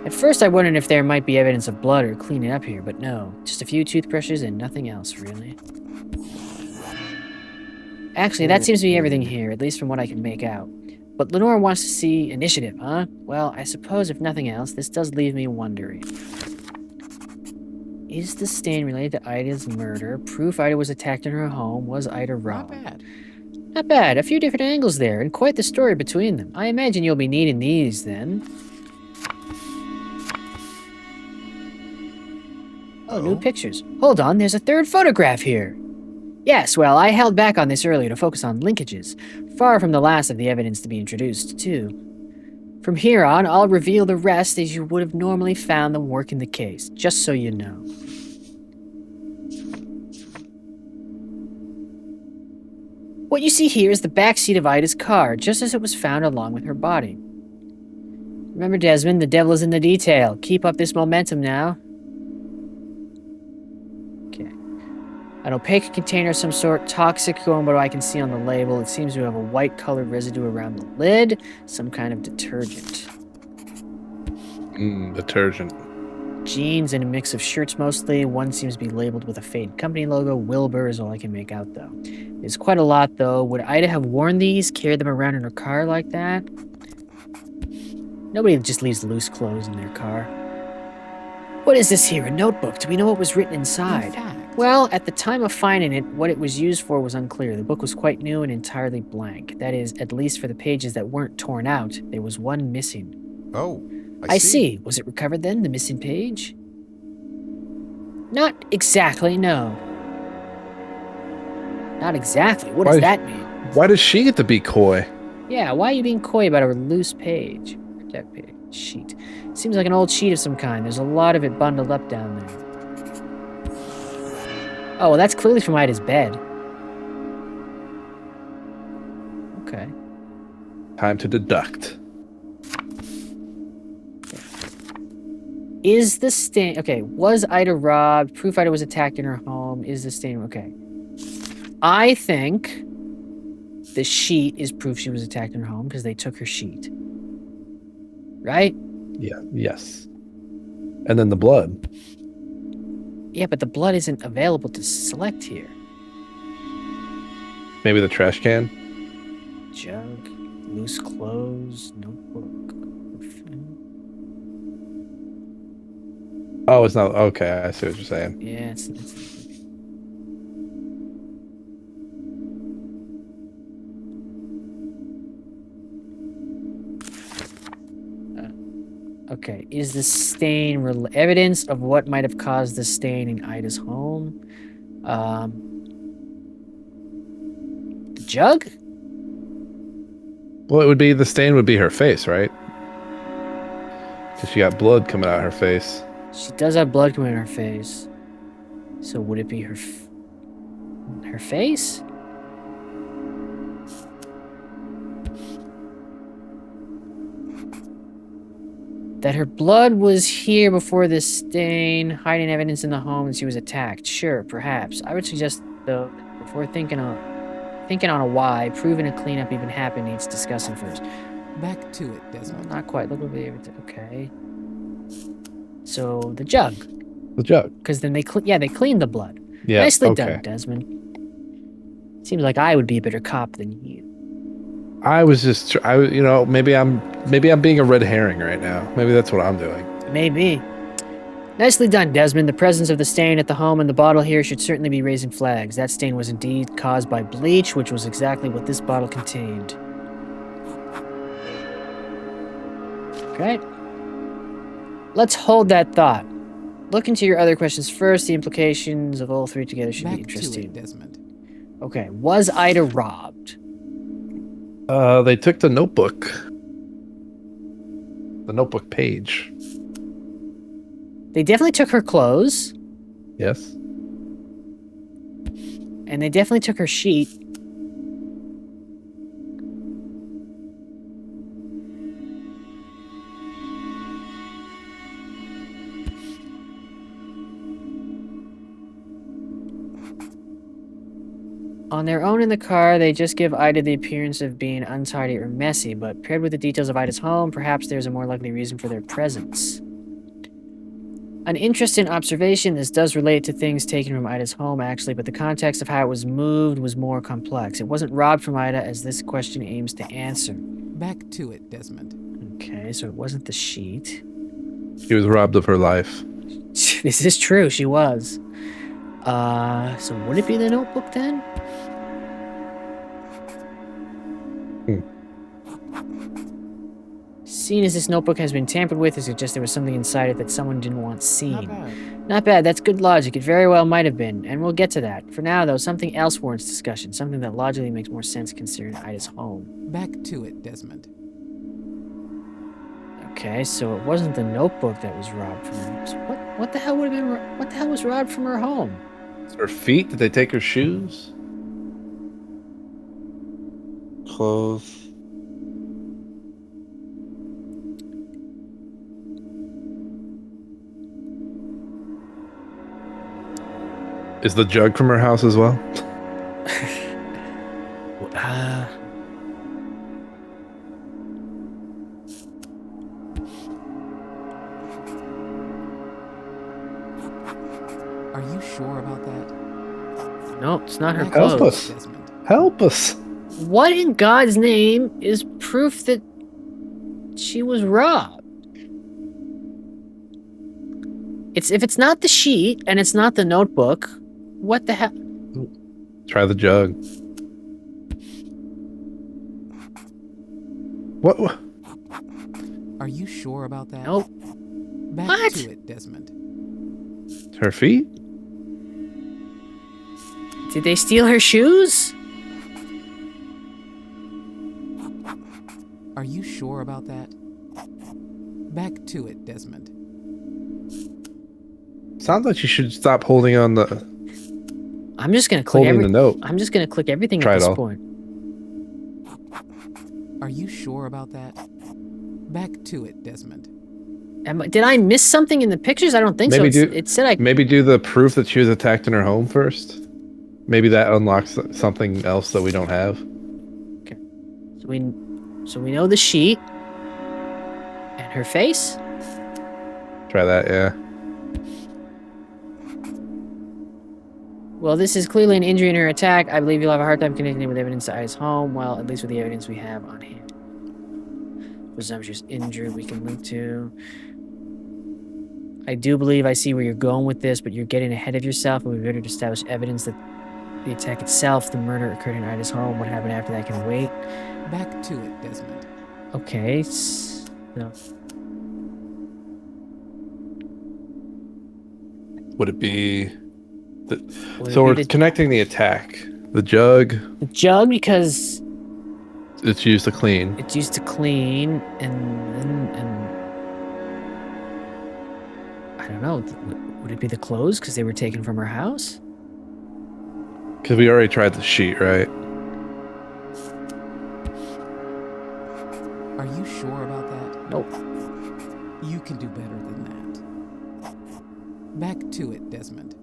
[SPEAKER 1] At first I wondered if there might be evidence of blood or cleaning up here, but no. Just a few toothbrushes and nothing else, really. Actually, that seems to be everything here, at least from what I can make out. But Lenore wants to see initiative, huh? Well, I suppose if nothing else, this does leave me wondering. Is the stain related to Ida's murder? Proof Ida was attacked in her home? Was Ida
[SPEAKER 4] Not
[SPEAKER 1] robbed?
[SPEAKER 4] bad.
[SPEAKER 1] Not bad. A few different angles there, and quite the story between them. I imagine you'll be needing these, then. Oh, new pictures. Hold on, there's a 3rd photograph here. Yes, well, I held back on this earlier to focus on linkages. Far from the last of the evidence to be introduced, too. From here on, I'll reveal the rest as you would have normally found them working the case, just so you know. What you see here is the back seat of Ida's car, just as it was found along with her body. Remember, Desmond, the devil is in the detail. Keep up this momentum now. An opaque container of some sort, toxic going by what I can see on the label. It seems to have a white-colored residue around the lid, some kind of detergent.
[SPEAKER 2] Detergent.
[SPEAKER 1] Jeans and a mix of shirts mostly. One seems to be labeled with a fade company logo. Wilbur is all I can make out, though. It's quite a lot, though. Would Ida have worn these, carried them around in her car like that? Nobody just leaves loose clothes in their car. What is this here? A notebook? Do we know what was written inside?
[SPEAKER 4] In fact,
[SPEAKER 1] Well, at the time of finding it, what it was used for was unclear. The book was quite new and entirely blank. That is, at least for the pages that weren't torn out. There was one missing.
[SPEAKER 3] Oh,
[SPEAKER 1] I see. Was it recovered then, the missing page? Not exactly, no. Not exactly. What does
[SPEAKER 2] Why-
[SPEAKER 1] that mean?
[SPEAKER 2] Why does she get to be coy?
[SPEAKER 1] Yeah, why are you being coy about a loose page? That page. Sheet. Seems like an old sheet of some kind. There's a lot of it bundled up down there. Oh, well, that's clearly from Ida's bed. Okay.
[SPEAKER 2] Time to deduct.
[SPEAKER 1] Is the stain... Okay, was Ida robbed? Proof Ida was attacked in her home. Is the stain... Okay. I think the sheet is proof she was attacked in her home because they took her sheet. Right?
[SPEAKER 2] Yeah. Yes. And then the blood.
[SPEAKER 1] Yeah, but the blood isn't available to select here.
[SPEAKER 2] Maybe the trash can.
[SPEAKER 1] Jug, loose clothes, notebook.
[SPEAKER 2] Oh, it's not. Okay, I see what you're saying.
[SPEAKER 1] Yeah, it's okay. Is the stain evidence of what might have caused the stain in Ida's home? The jug?
[SPEAKER 2] Well, it would be the stain would be her face, right? Because she got blood coming out of her face.
[SPEAKER 1] She does have blood coming in her face. So would it be her her face? That her blood was here before the stain, hiding evidence in the home and she was attacked. Sure, perhaps. I would suggest, though, before thinking on a why, proving a cleanup even happened needs discussing first.
[SPEAKER 4] back to it, Desmond.
[SPEAKER 1] Not quite. Look what they okay. So the jug,
[SPEAKER 2] The jug.
[SPEAKER 1] because then they cleaned the blood.
[SPEAKER 2] Yeah.
[SPEAKER 1] Nicely
[SPEAKER 2] okay.
[SPEAKER 1] done, Desmond. Seems like I would be a better cop than you.
[SPEAKER 2] I was just, you know, maybe I'm being a red herring right now. Maybe that's what I'm doing.
[SPEAKER 1] Maybe. Nicely done, Desmond. The presence of the stain at the home and the bottle here should certainly be raising flags. That stain was indeed caused by bleach, which was exactly what this bottle contained. Okay. Let's hold that thought. Look into your other questions first. The implications of all three together should be
[SPEAKER 4] Back to
[SPEAKER 1] interesting.
[SPEAKER 4] it, Desmond.
[SPEAKER 1] Okay. Was Ida robbed?
[SPEAKER 2] They took the notebook. The notebook page.
[SPEAKER 1] They definitely took her clothes,
[SPEAKER 2] Yes.
[SPEAKER 1] and they definitely took her sheet. On their own in the car, they just give Ida the appearance of being untidy or messy, but paired with the details of Ida's home, perhaps there's a more likely reason for their presence. An interesting observation. This does relate to things taken from Ida's home, actually, but the context of how it was moved was more complex. It wasn't robbed from Ida, as this question aims to answer.
[SPEAKER 4] Back to it, Desmond.
[SPEAKER 1] Okay, so it wasn't the sheet.
[SPEAKER 2] She was robbed of her life.
[SPEAKER 1] This is true, she was. So would it be the notebook then? Seeing as this notebook has been tampered with, it suggests there was something inside it that someone didn't want
[SPEAKER 4] Not
[SPEAKER 1] seen.
[SPEAKER 4] bad.
[SPEAKER 1] Not bad, that's good logic. It very well might have been, and we'll get to that. For now, though, something else warrants discussion, something that logically makes more sense considering Ida's home.
[SPEAKER 4] Back to it, Desmond.
[SPEAKER 1] Okay, so it wasn't the notebook that was robbed from her. So what the hell would have been? What the hell was robbed from her home?
[SPEAKER 2] Her feet? Did they take her shoes? Clothes. Is the jug from her house as well?
[SPEAKER 4] Are you sure about that?
[SPEAKER 1] No, it's not her
[SPEAKER 4] Back
[SPEAKER 2] Help
[SPEAKER 4] to
[SPEAKER 1] clothes.
[SPEAKER 2] us.
[SPEAKER 4] it, Desmond.
[SPEAKER 2] Help us.
[SPEAKER 1] What in God's name is proof that she was robbed. If it's not the sheet and it's not the notebook, what the hell?
[SPEAKER 2] Try the jug. What?
[SPEAKER 4] Are you sure about that?
[SPEAKER 1] Nope.
[SPEAKER 4] Back
[SPEAKER 1] What?
[SPEAKER 4] to it, Desmond.
[SPEAKER 2] Her feet?
[SPEAKER 1] Did they steal her shoes?
[SPEAKER 4] Are you sure about that? Back to it, Desmond.
[SPEAKER 2] Sounds like you should stop holding on the
[SPEAKER 1] I'm just gonna click
[SPEAKER 2] holding the note.
[SPEAKER 1] I'm just gonna click everything
[SPEAKER 2] Try
[SPEAKER 1] at
[SPEAKER 2] it
[SPEAKER 1] this
[SPEAKER 2] all.
[SPEAKER 1] point.
[SPEAKER 4] Are you sure about that? Back to it, Desmond.
[SPEAKER 1] Did I miss something in the pictures? I don't think
[SPEAKER 2] Maybe
[SPEAKER 1] so.
[SPEAKER 2] do-
[SPEAKER 1] It said I.
[SPEAKER 2] Maybe do the proof that she was attacked in her home first. Maybe that unlocks something else that we don't have.
[SPEAKER 1] So we know the sheet and her face.
[SPEAKER 2] Try that, yeah.
[SPEAKER 1] Well, this is clearly an injury in her attack. I believe you'll have a hard time connecting it with evidence to Ida's home. Well, at least with the evidence we have on hand. Presumptuous injury we can link to. I do believe I see where you're going with this, but you're getting ahead of yourself, and we've better establish evidence that the attack itself, the murder, occurred in Ida's home. What happened after that can wait.
[SPEAKER 4] Back to it, Desmond.
[SPEAKER 1] Okay, no.
[SPEAKER 2] Would it be...
[SPEAKER 1] Would
[SPEAKER 2] So
[SPEAKER 1] it
[SPEAKER 2] we're
[SPEAKER 1] be
[SPEAKER 2] connecting the attack. The jug,
[SPEAKER 1] the jug because
[SPEAKER 2] it's used to clean.
[SPEAKER 1] it's used to clean, and I don't know. Would it be the clothes because they were taken from her house?
[SPEAKER 2] Because we already tried the sheet, right?
[SPEAKER 4] Are you sure about that?
[SPEAKER 1] Nope.
[SPEAKER 4] You can do better than that. Back to it, Desmond.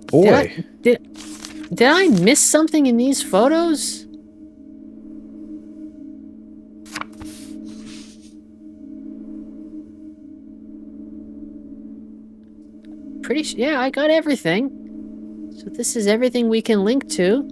[SPEAKER 2] Boy.
[SPEAKER 1] Did I miss something in these photos? Yeah, I got everything. So this is everything we can link to.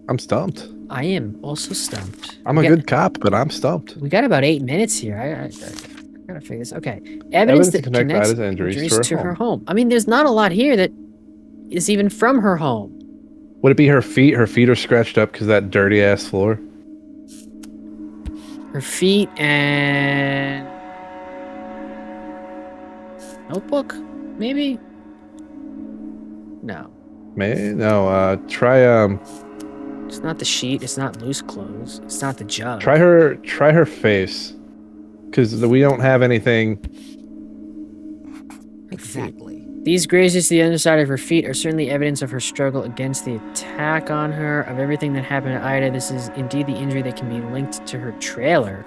[SPEAKER 2] I'm stumped.
[SPEAKER 1] I am also stumped.
[SPEAKER 2] I'm a good cop, but I'm stumped.
[SPEAKER 1] We got about 8 minutes here. I gotta figure this. Okay, evidence
[SPEAKER 2] Evidence
[SPEAKER 1] that
[SPEAKER 2] to connect
[SPEAKER 1] connects
[SPEAKER 2] Ida's injuries to her home.
[SPEAKER 1] I mean, there's not a lot here that is even from her home.
[SPEAKER 2] Would it be her feet? Her feet are scratched up because that dirty ass floor.
[SPEAKER 1] Her feet and notebook, maybe. No,
[SPEAKER 2] No. Try
[SPEAKER 1] it's not the sheet. It's not loose clothes. It's not the jug.
[SPEAKER 2] Try her face, because we don't have anything.
[SPEAKER 4] Exactly.
[SPEAKER 1] These grazes to the underside of her feet are certainly evidence of her struggle against the attack on her. Of everything that happened to Ida, this is indeed the injury that can be linked to her trailer.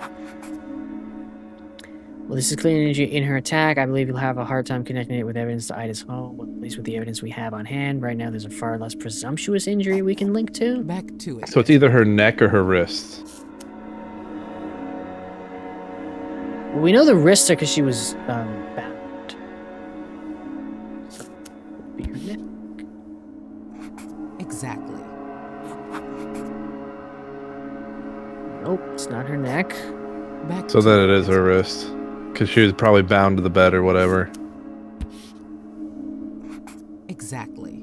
[SPEAKER 1] Well, this is clearly an injury in her attack. I believe you'll have a hard time connecting it with evidence to Ida's home, at least with the evidence we have on hand. Right now, there's a far less presumptuous injury we can link to.
[SPEAKER 4] Back to it.
[SPEAKER 2] So it's either her neck or her wrists.
[SPEAKER 1] Well, we know the wrists are because she was bound. So, be her neck.
[SPEAKER 4] Exactly.
[SPEAKER 1] Nope, it's not her neck.
[SPEAKER 4] Back
[SPEAKER 2] So
[SPEAKER 4] to
[SPEAKER 2] then it is her wrist, because she was probably bound to the bed or whatever.
[SPEAKER 4] Exactly.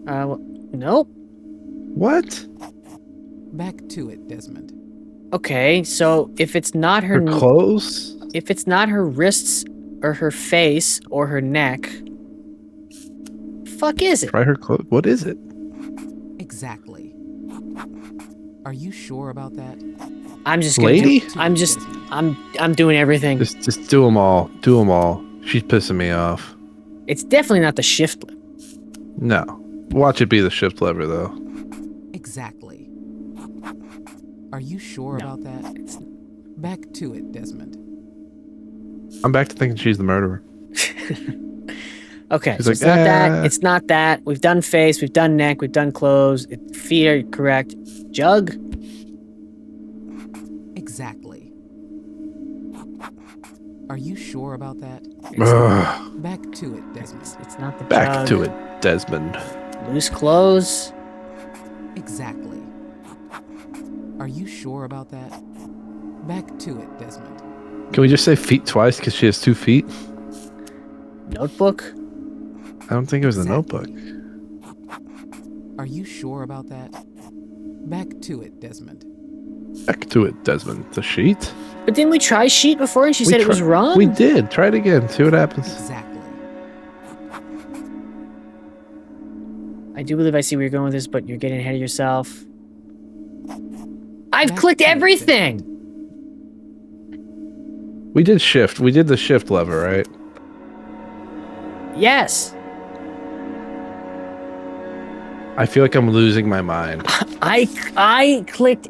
[SPEAKER 1] Well, nope.
[SPEAKER 2] What?
[SPEAKER 4] Back to it, Desmond.
[SPEAKER 1] Okay, so if it's not
[SPEAKER 2] Her clothes?
[SPEAKER 1] if it's not her wrists or her face or her neck, fuck is it?
[SPEAKER 2] Try her clothes. What is it?
[SPEAKER 4] Exactly. Are you sure about that?
[SPEAKER 1] I'm just gonna
[SPEAKER 2] Lady?
[SPEAKER 1] I'm doing everything.
[SPEAKER 2] Just do them all. Do them all. She's pissing me off.
[SPEAKER 1] It's definitely not the shift.
[SPEAKER 2] No. Watch it be the shift lever, though.
[SPEAKER 4] Exactly. Are you sure
[SPEAKER 1] No,
[SPEAKER 4] about that?
[SPEAKER 1] it's-
[SPEAKER 4] Back to it, Desmond.
[SPEAKER 2] I'm back to thinking she's the murderer.
[SPEAKER 1] Okay,
[SPEAKER 2] She's
[SPEAKER 1] so
[SPEAKER 2] like,
[SPEAKER 1] it's not that.
[SPEAKER 2] "Ah."
[SPEAKER 1] It's not that. We've done face, we've done neck, we've done clothes. Feet are correct. Jug?
[SPEAKER 4] Exactly. Are you sure about that?
[SPEAKER 2] Ugh.
[SPEAKER 4] Back to it, Desmond.
[SPEAKER 1] It's not the
[SPEAKER 2] Back
[SPEAKER 1] jug.
[SPEAKER 2] to it, Desmond.
[SPEAKER 1] Loose clothes?
[SPEAKER 4] Exactly. Are you sure about that? Back to it, Desmond.
[SPEAKER 2] Can we just say feet twice because she has 2 feet?
[SPEAKER 1] Notebook?
[SPEAKER 2] I don't think it was the
[SPEAKER 4] Exactly.
[SPEAKER 2] notebook.
[SPEAKER 4] Are you sure about that? Back to it, Desmond.
[SPEAKER 2] Back to it, Desmond. The sheet?
[SPEAKER 1] But didn't we try sheet before and she said it was wrong?
[SPEAKER 2] We did. Try it again. See what happens.
[SPEAKER 4] Exactly.
[SPEAKER 1] I do believe I see where you're going with this, but you're getting ahead of yourself. I've
[SPEAKER 4] Back
[SPEAKER 1] clicked
[SPEAKER 4] to it,
[SPEAKER 1] everything!
[SPEAKER 2] We did shift. We did the shift lever, right?
[SPEAKER 1] Yes.
[SPEAKER 2] I feel like I'm losing my mind.
[SPEAKER 1] I clicked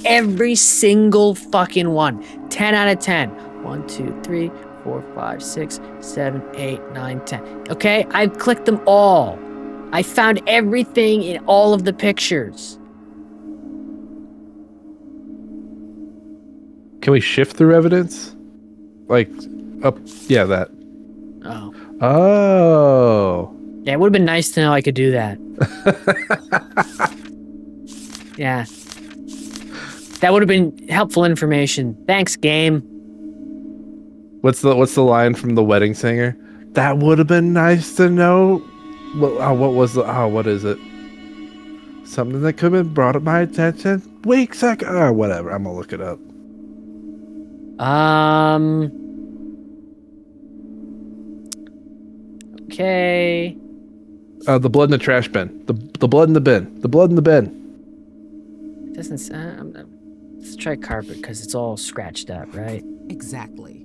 [SPEAKER 1] every single fucking one. 10 out of 10. 1, 2, 3, 4, 5, 6, 7, 8, 9, 10. Okay, I've clicked them all. I found everything in all of the pictures.
[SPEAKER 2] Can we shift through evidence? Like, up. Yeah, that.
[SPEAKER 1] Oh.
[SPEAKER 2] Oh.
[SPEAKER 1] Yeah, it would have been nice to know I could do that. Yeah. That would have been helpful information. Thanks, game.
[SPEAKER 2] What's the line from the wedding singer? That would have been nice to know. What is it? Something that could have brought up my attention weeks ago. Whatever. I'm gonna look it up.
[SPEAKER 1] Okay.
[SPEAKER 2] The blood in the trash bin. The blood in the bin. The blood in the bin.
[SPEAKER 1] It doesn't sound. Let's try carpet because it's all scratched up, right?
[SPEAKER 4] Exactly.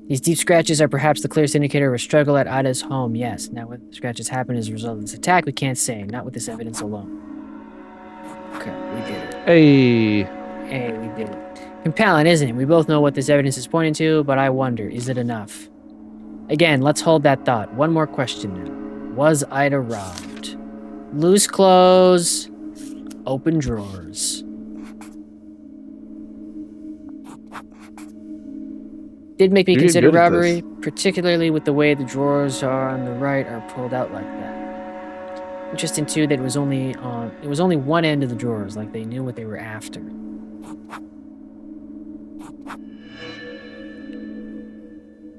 [SPEAKER 1] These deep scratches are perhaps the clearest indicator of a struggle at Ida's home. Yes. Now, whether the scratches happen as a result of this attack, we can't say. Not with this evidence alone. Okay, we did it.
[SPEAKER 2] Hey.
[SPEAKER 1] Hey, we did it. Compelling, isn't it? We both know what this evidence is pointing to, but I wonder, is it enough? Again, let's hold that thought. One more question now. Was Ida robbed? Loose clothes, open drawers. Did make me
[SPEAKER 2] You're
[SPEAKER 1] consider
[SPEAKER 2] good at
[SPEAKER 1] robbery,
[SPEAKER 2] this.
[SPEAKER 1] particularly with the way the drawers are on the right are pulled out like that. Interesting too that it was only one end of the drawers, like they knew what they were after.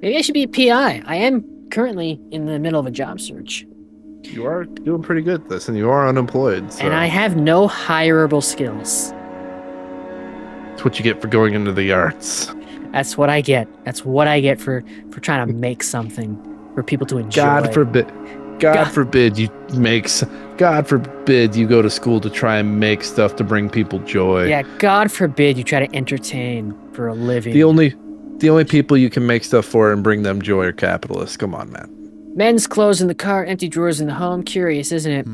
[SPEAKER 1] Maybe I should be a PI. I am currently in the middle of a job search.
[SPEAKER 2] You are doing pretty good at this, and you are unemployed. So
[SPEAKER 1] And I have no hireable skills.
[SPEAKER 2] that's what you get for going into the arts.
[SPEAKER 1] That's what I get. That's what I get for trying to make something for people to enjoy.
[SPEAKER 2] God forbid. God forbid you God forbid you go to school to try and make stuff to bring people joy.
[SPEAKER 1] Yeah, God forbid you try to entertain for a living.
[SPEAKER 2] The only people you can make stuff for and bring them joy are capitalists. Come on, man.
[SPEAKER 1] Men's clothes in the car, empty drawers in the home. Curious, isn't it?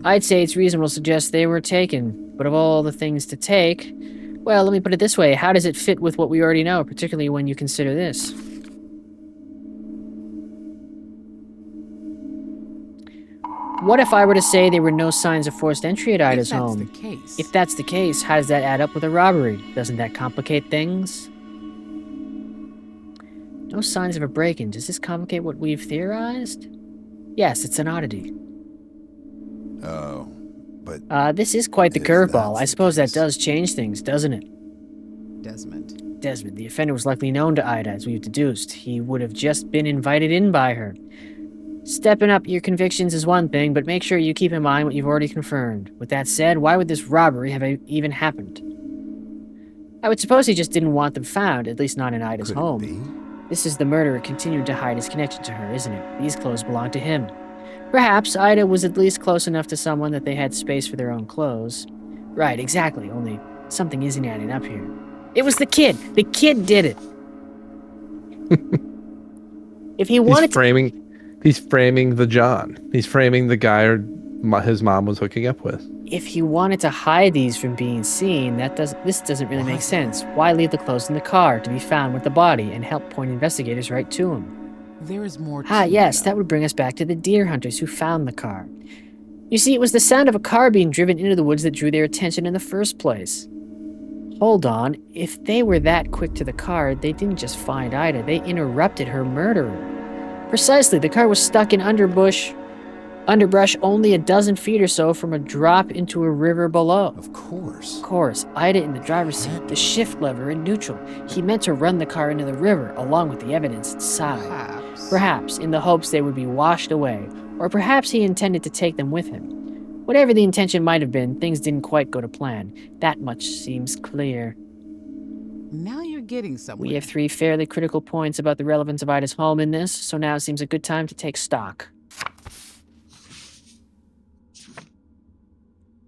[SPEAKER 1] I'd say it's reasonable to suggest they were taken. But of all the things to take, well, let me put it this way. How does it fit with what we already know, particularly when you consider this? What if I were to say there were no signs of forced entry at Ida's home?
[SPEAKER 4] If that's the case.
[SPEAKER 1] If that's the case, how does that add up with a robbery? Doesn't that complicate things? No signs of a break-in. Does this complicate what we've theorized? Yes, it's an oddity.
[SPEAKER 3] Oh, but
[SPEAKER 1] This is quite the
[SPEAKER 3] If
[SPEAKER 1] curveball.
[SPEAKER 3] that's
[SPEAKER 1] I
[SPEAKER 3] the
[SPEAKER 1] suppose that
[SPEAKER 3] case.
[SPEAKER 1] does change things, doesn't it?
[SPEAKER 4] Desmond.
[SPEAKER 1] Desmond, the offender was likely known to Ida, as we've deduced. He would have just been invited in by her. Stepping up your convictions is one thing, but make sure you keep in mind what you've already confirmed. With that said, why would this robbery have even happened? I would suppose he just didn't want them found, at least not in Ida's
[SPEAKER 3] could
[SPEAKER 1] home.
[SPEAKER 3] it be?
[SPEAKER 1] This is the murderer continuing to hide his connection to her, isn't it? These clothes belong to him. Perhaps Ida was at least close enough to someone that they had space for their own clothes. Right, exactly, only something isn't adding up here. It was the kid! The kid did it! If he wanted
[SPEAKER 2] He's framing the John. He's framing the guy his mom was hooking up with.
[SPEAKER 1] If he wanted to hide these from being seen, this doesn't really make sense. Why leave the clothes in the car to be found with the body and help point investigators right to him?
[SPEAKER 4] There is more to
[SPEAKER 1] Ah, yes,
[SPEAKER 4] know.
[SPEAKER 1] that would bring us back to the deer hunters who found the car. You see, it was the sound of a car being driven into the woods that drew their attention in the first place. Hold on, if they were that quick to the car, they didn't just find Ida, they interrupted her murderer. Precisely, the car was stuck in underbrush only a dozen feet or so from a drop into a river below.
[SPEAKER 3] Of course.
[SPEAKER 1] Of course, Ida in the driver's seat, the shift lever in neutral. He meant to run the car into the river, along with the evidence inside. Perhaps in the hopes they would be washed away, or perhaps he intended to take them with him. Whatever the intention might have been, things didn't quite go to plan. That much seems clear.
[SPEAKER 4] Now you're getting somewhere.
[SPEAKER 1] We have 3 fairly critical points about the relevance of Ida's home in this, so now seems a good time to take stock.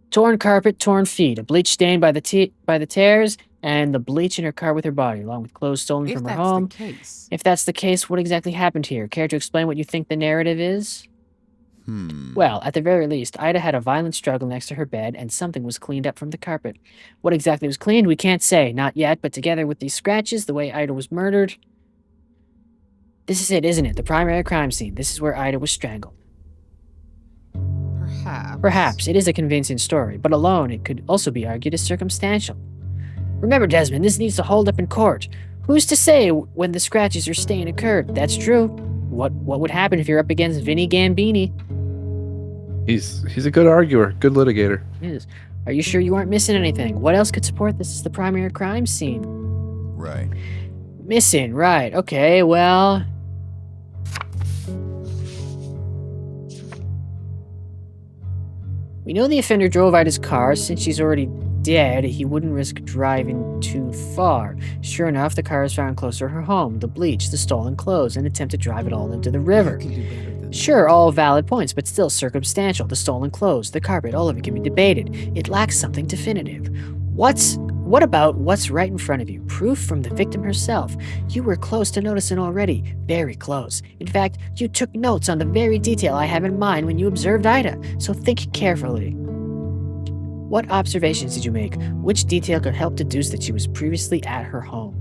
[SPEAKER 1] Torn carpet, torn feet, a bleach stain by the tears, and the bleach in her car with her body, along with clothes stolen
[SPEAKER 4] If
[SPEAKER 1] from her
[SPEAKER 4] that's
[SPEAKER 1] home.
[SPEAKER 4] the case,
[SPEAKER 1] If that's the case, what exactly happened here? Care to explain what you think the narrative is? Well, at the very least, Ida had a violent struggle next to her bed, and something was cleaned up from the carpet. What exactly was cleaned, we can't say, not yet, but together with these scratches, the way Ida was murdered... This is it, isn't it? The primary crime scene. This is where Ida was strangled. Perhaps. It is a convincing story, but alone it could also be argued as circumstantial. Remember, Desmond, this needs to hold up in court. Who's to say when the scratches or stain occurred? That's true. What would happen if you're up against Vinnie Gambini?
[SPEAKER 2] He's a good arguer, good litigator.
[SPEAKER 1] Yes. Are you sure you aren't missing anything? What else could support this as the primary crime scene?
[SPEAKER 3] Right.
[SPEAKER 1] Missing, right. Okay, well... We know the offender drove Ida's car. Since she's already dead, he wouldn't risk driving too far. Sure enough, the car is found closer to her home. The bleach, the stolen clothes, and attempt to drive it all into the river.
[SPEAKER 4] you can do better than
[SPEAKER 1] Sure, all valid points, but still circumstantial. The stolen clothes, the carpet, all of it can be debated. It lacks something definitive. What about what's right in front of you? Proof from the victim herself. You were close to noticing already. Very close. In fact, you took notes on the very detail I have in mind when you observed Ida, so think carefully. What observations did you make? Which detail could help deduce that she was previously at her home?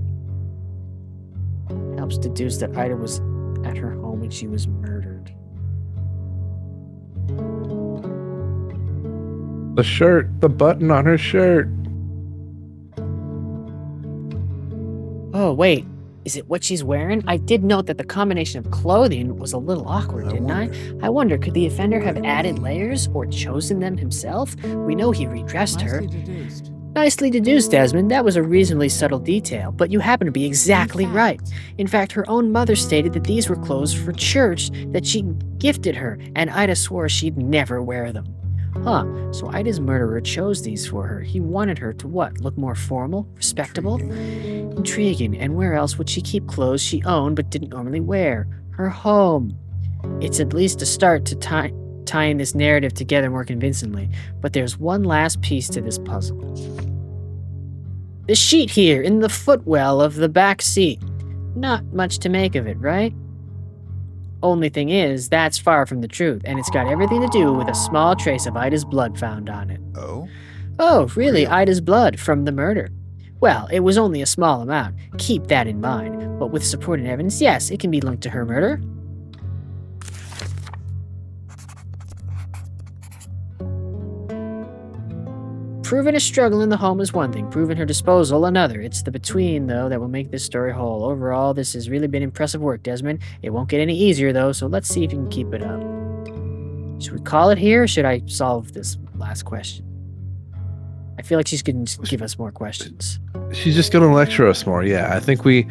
[SPEAKER 1] Helps deduce that Ida was at her home when she was murdered.
[SPEAKER 2] The shirt, the button on her shirt.
[SPEAKER 1] Oh, wait. Is it what she's wearing? I did note that the combination of clothing was a little awkward, didn't I? I wonder, could the offender have added layers or chosen them himself? We know he redressed her.
[SPEAKER 4] Nicely deduced.
[SPEAKER 1] Nicely deduced, Desmond. That was a reasonably subtle detail, but you happen to be exactly right. In fact, her own mother stated that these were clothes for church that she gifted her, and Ida swore she'd never wear them. Huh, so Ida's murderer chose these for her. He wanted her to what? Look more formal? Respectable? Intriguing. And where else would she keep clothes she owned but didn't normally wear? Her home. It's at least a start to tying this narrative together more convincingly, but there's one last piece to this puzzle. The sheet here in the footwell of the back seat. Not much to make of it, right? Only thing is, that's far from the truth, and it's got everything to do with a small trace of Ida's blood found on it.
[SPEAKER 3] Oh?
[SPEAKER 1] Oh, really? Ida's blood from the murder? Well, it was only a small amount. Keep that in mind. But with supporting evidence, yes, it can be linked to her murder. Proving a struggle in the home is one thing, proving her disposal another. It's the between, though, that will make this story whole. Overall, this has really been impressive work, Desmond. It won't get any easier, though, so let's see if you can keep it up. Should we call it here, or should I solve this last question? I feel like she's going to give us more questions.
[SPEAKER 2] She's just going to lecture us more. Yeah, I think we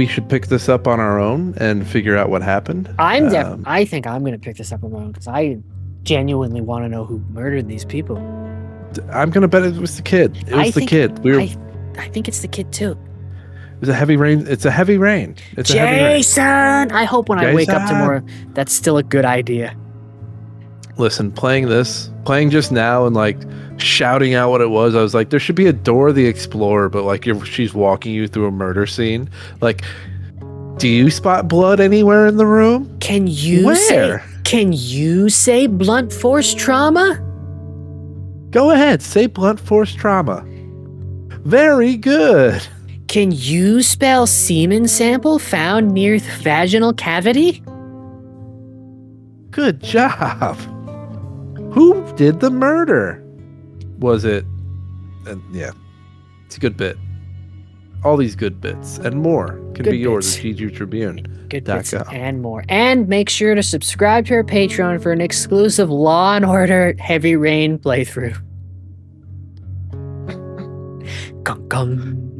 [SPEAKER 2] should pick this up on our own and figure out what happened.
[SPEAKER 1] I think I'm going to pick this up on my own because I genuinely want to know who murdered these people.
[SPEAKER 2] I'm going to bet it was the kid. I think
[SPEAKER 1] it's the kid too.
[SPEAKER 2] It was a heavy rain. It's a heavy rain. It's a heavy rain.
[SPEAKER 1] Jason! I hope when I wake up tomorrow, that's still a good idea.
[SPEAKER 2] Listen, playing just now and like shouting out what it was, I was like, there should be a Dora the Explorer, but like she's walking you through a murder scene. Like, do you spot blood anywhere in the room?
[SPEAKER 1] Can you say blunt force trauma?
[SPEAKER 2] Go ahead, say blunt force trauma. Very good.
[SPEAKER 1] Can you spell semen sample found near the vaginal cavity?
[SPEAKER 2] Good job. Who did the murder? Was it? Yeah, it's a good bit. All these good bits and more can
[SPEAKER 1] Good
[SPEAKER 2] be yours
[SPEAKER 1] bits.
[SPEAKER 2] at GGTribune.
[SPEAKER 1] Good bits and more. And make sure to subscribe to our Patreon for an exclusive Law and Order Heavy Rain playthrough. Gong gong.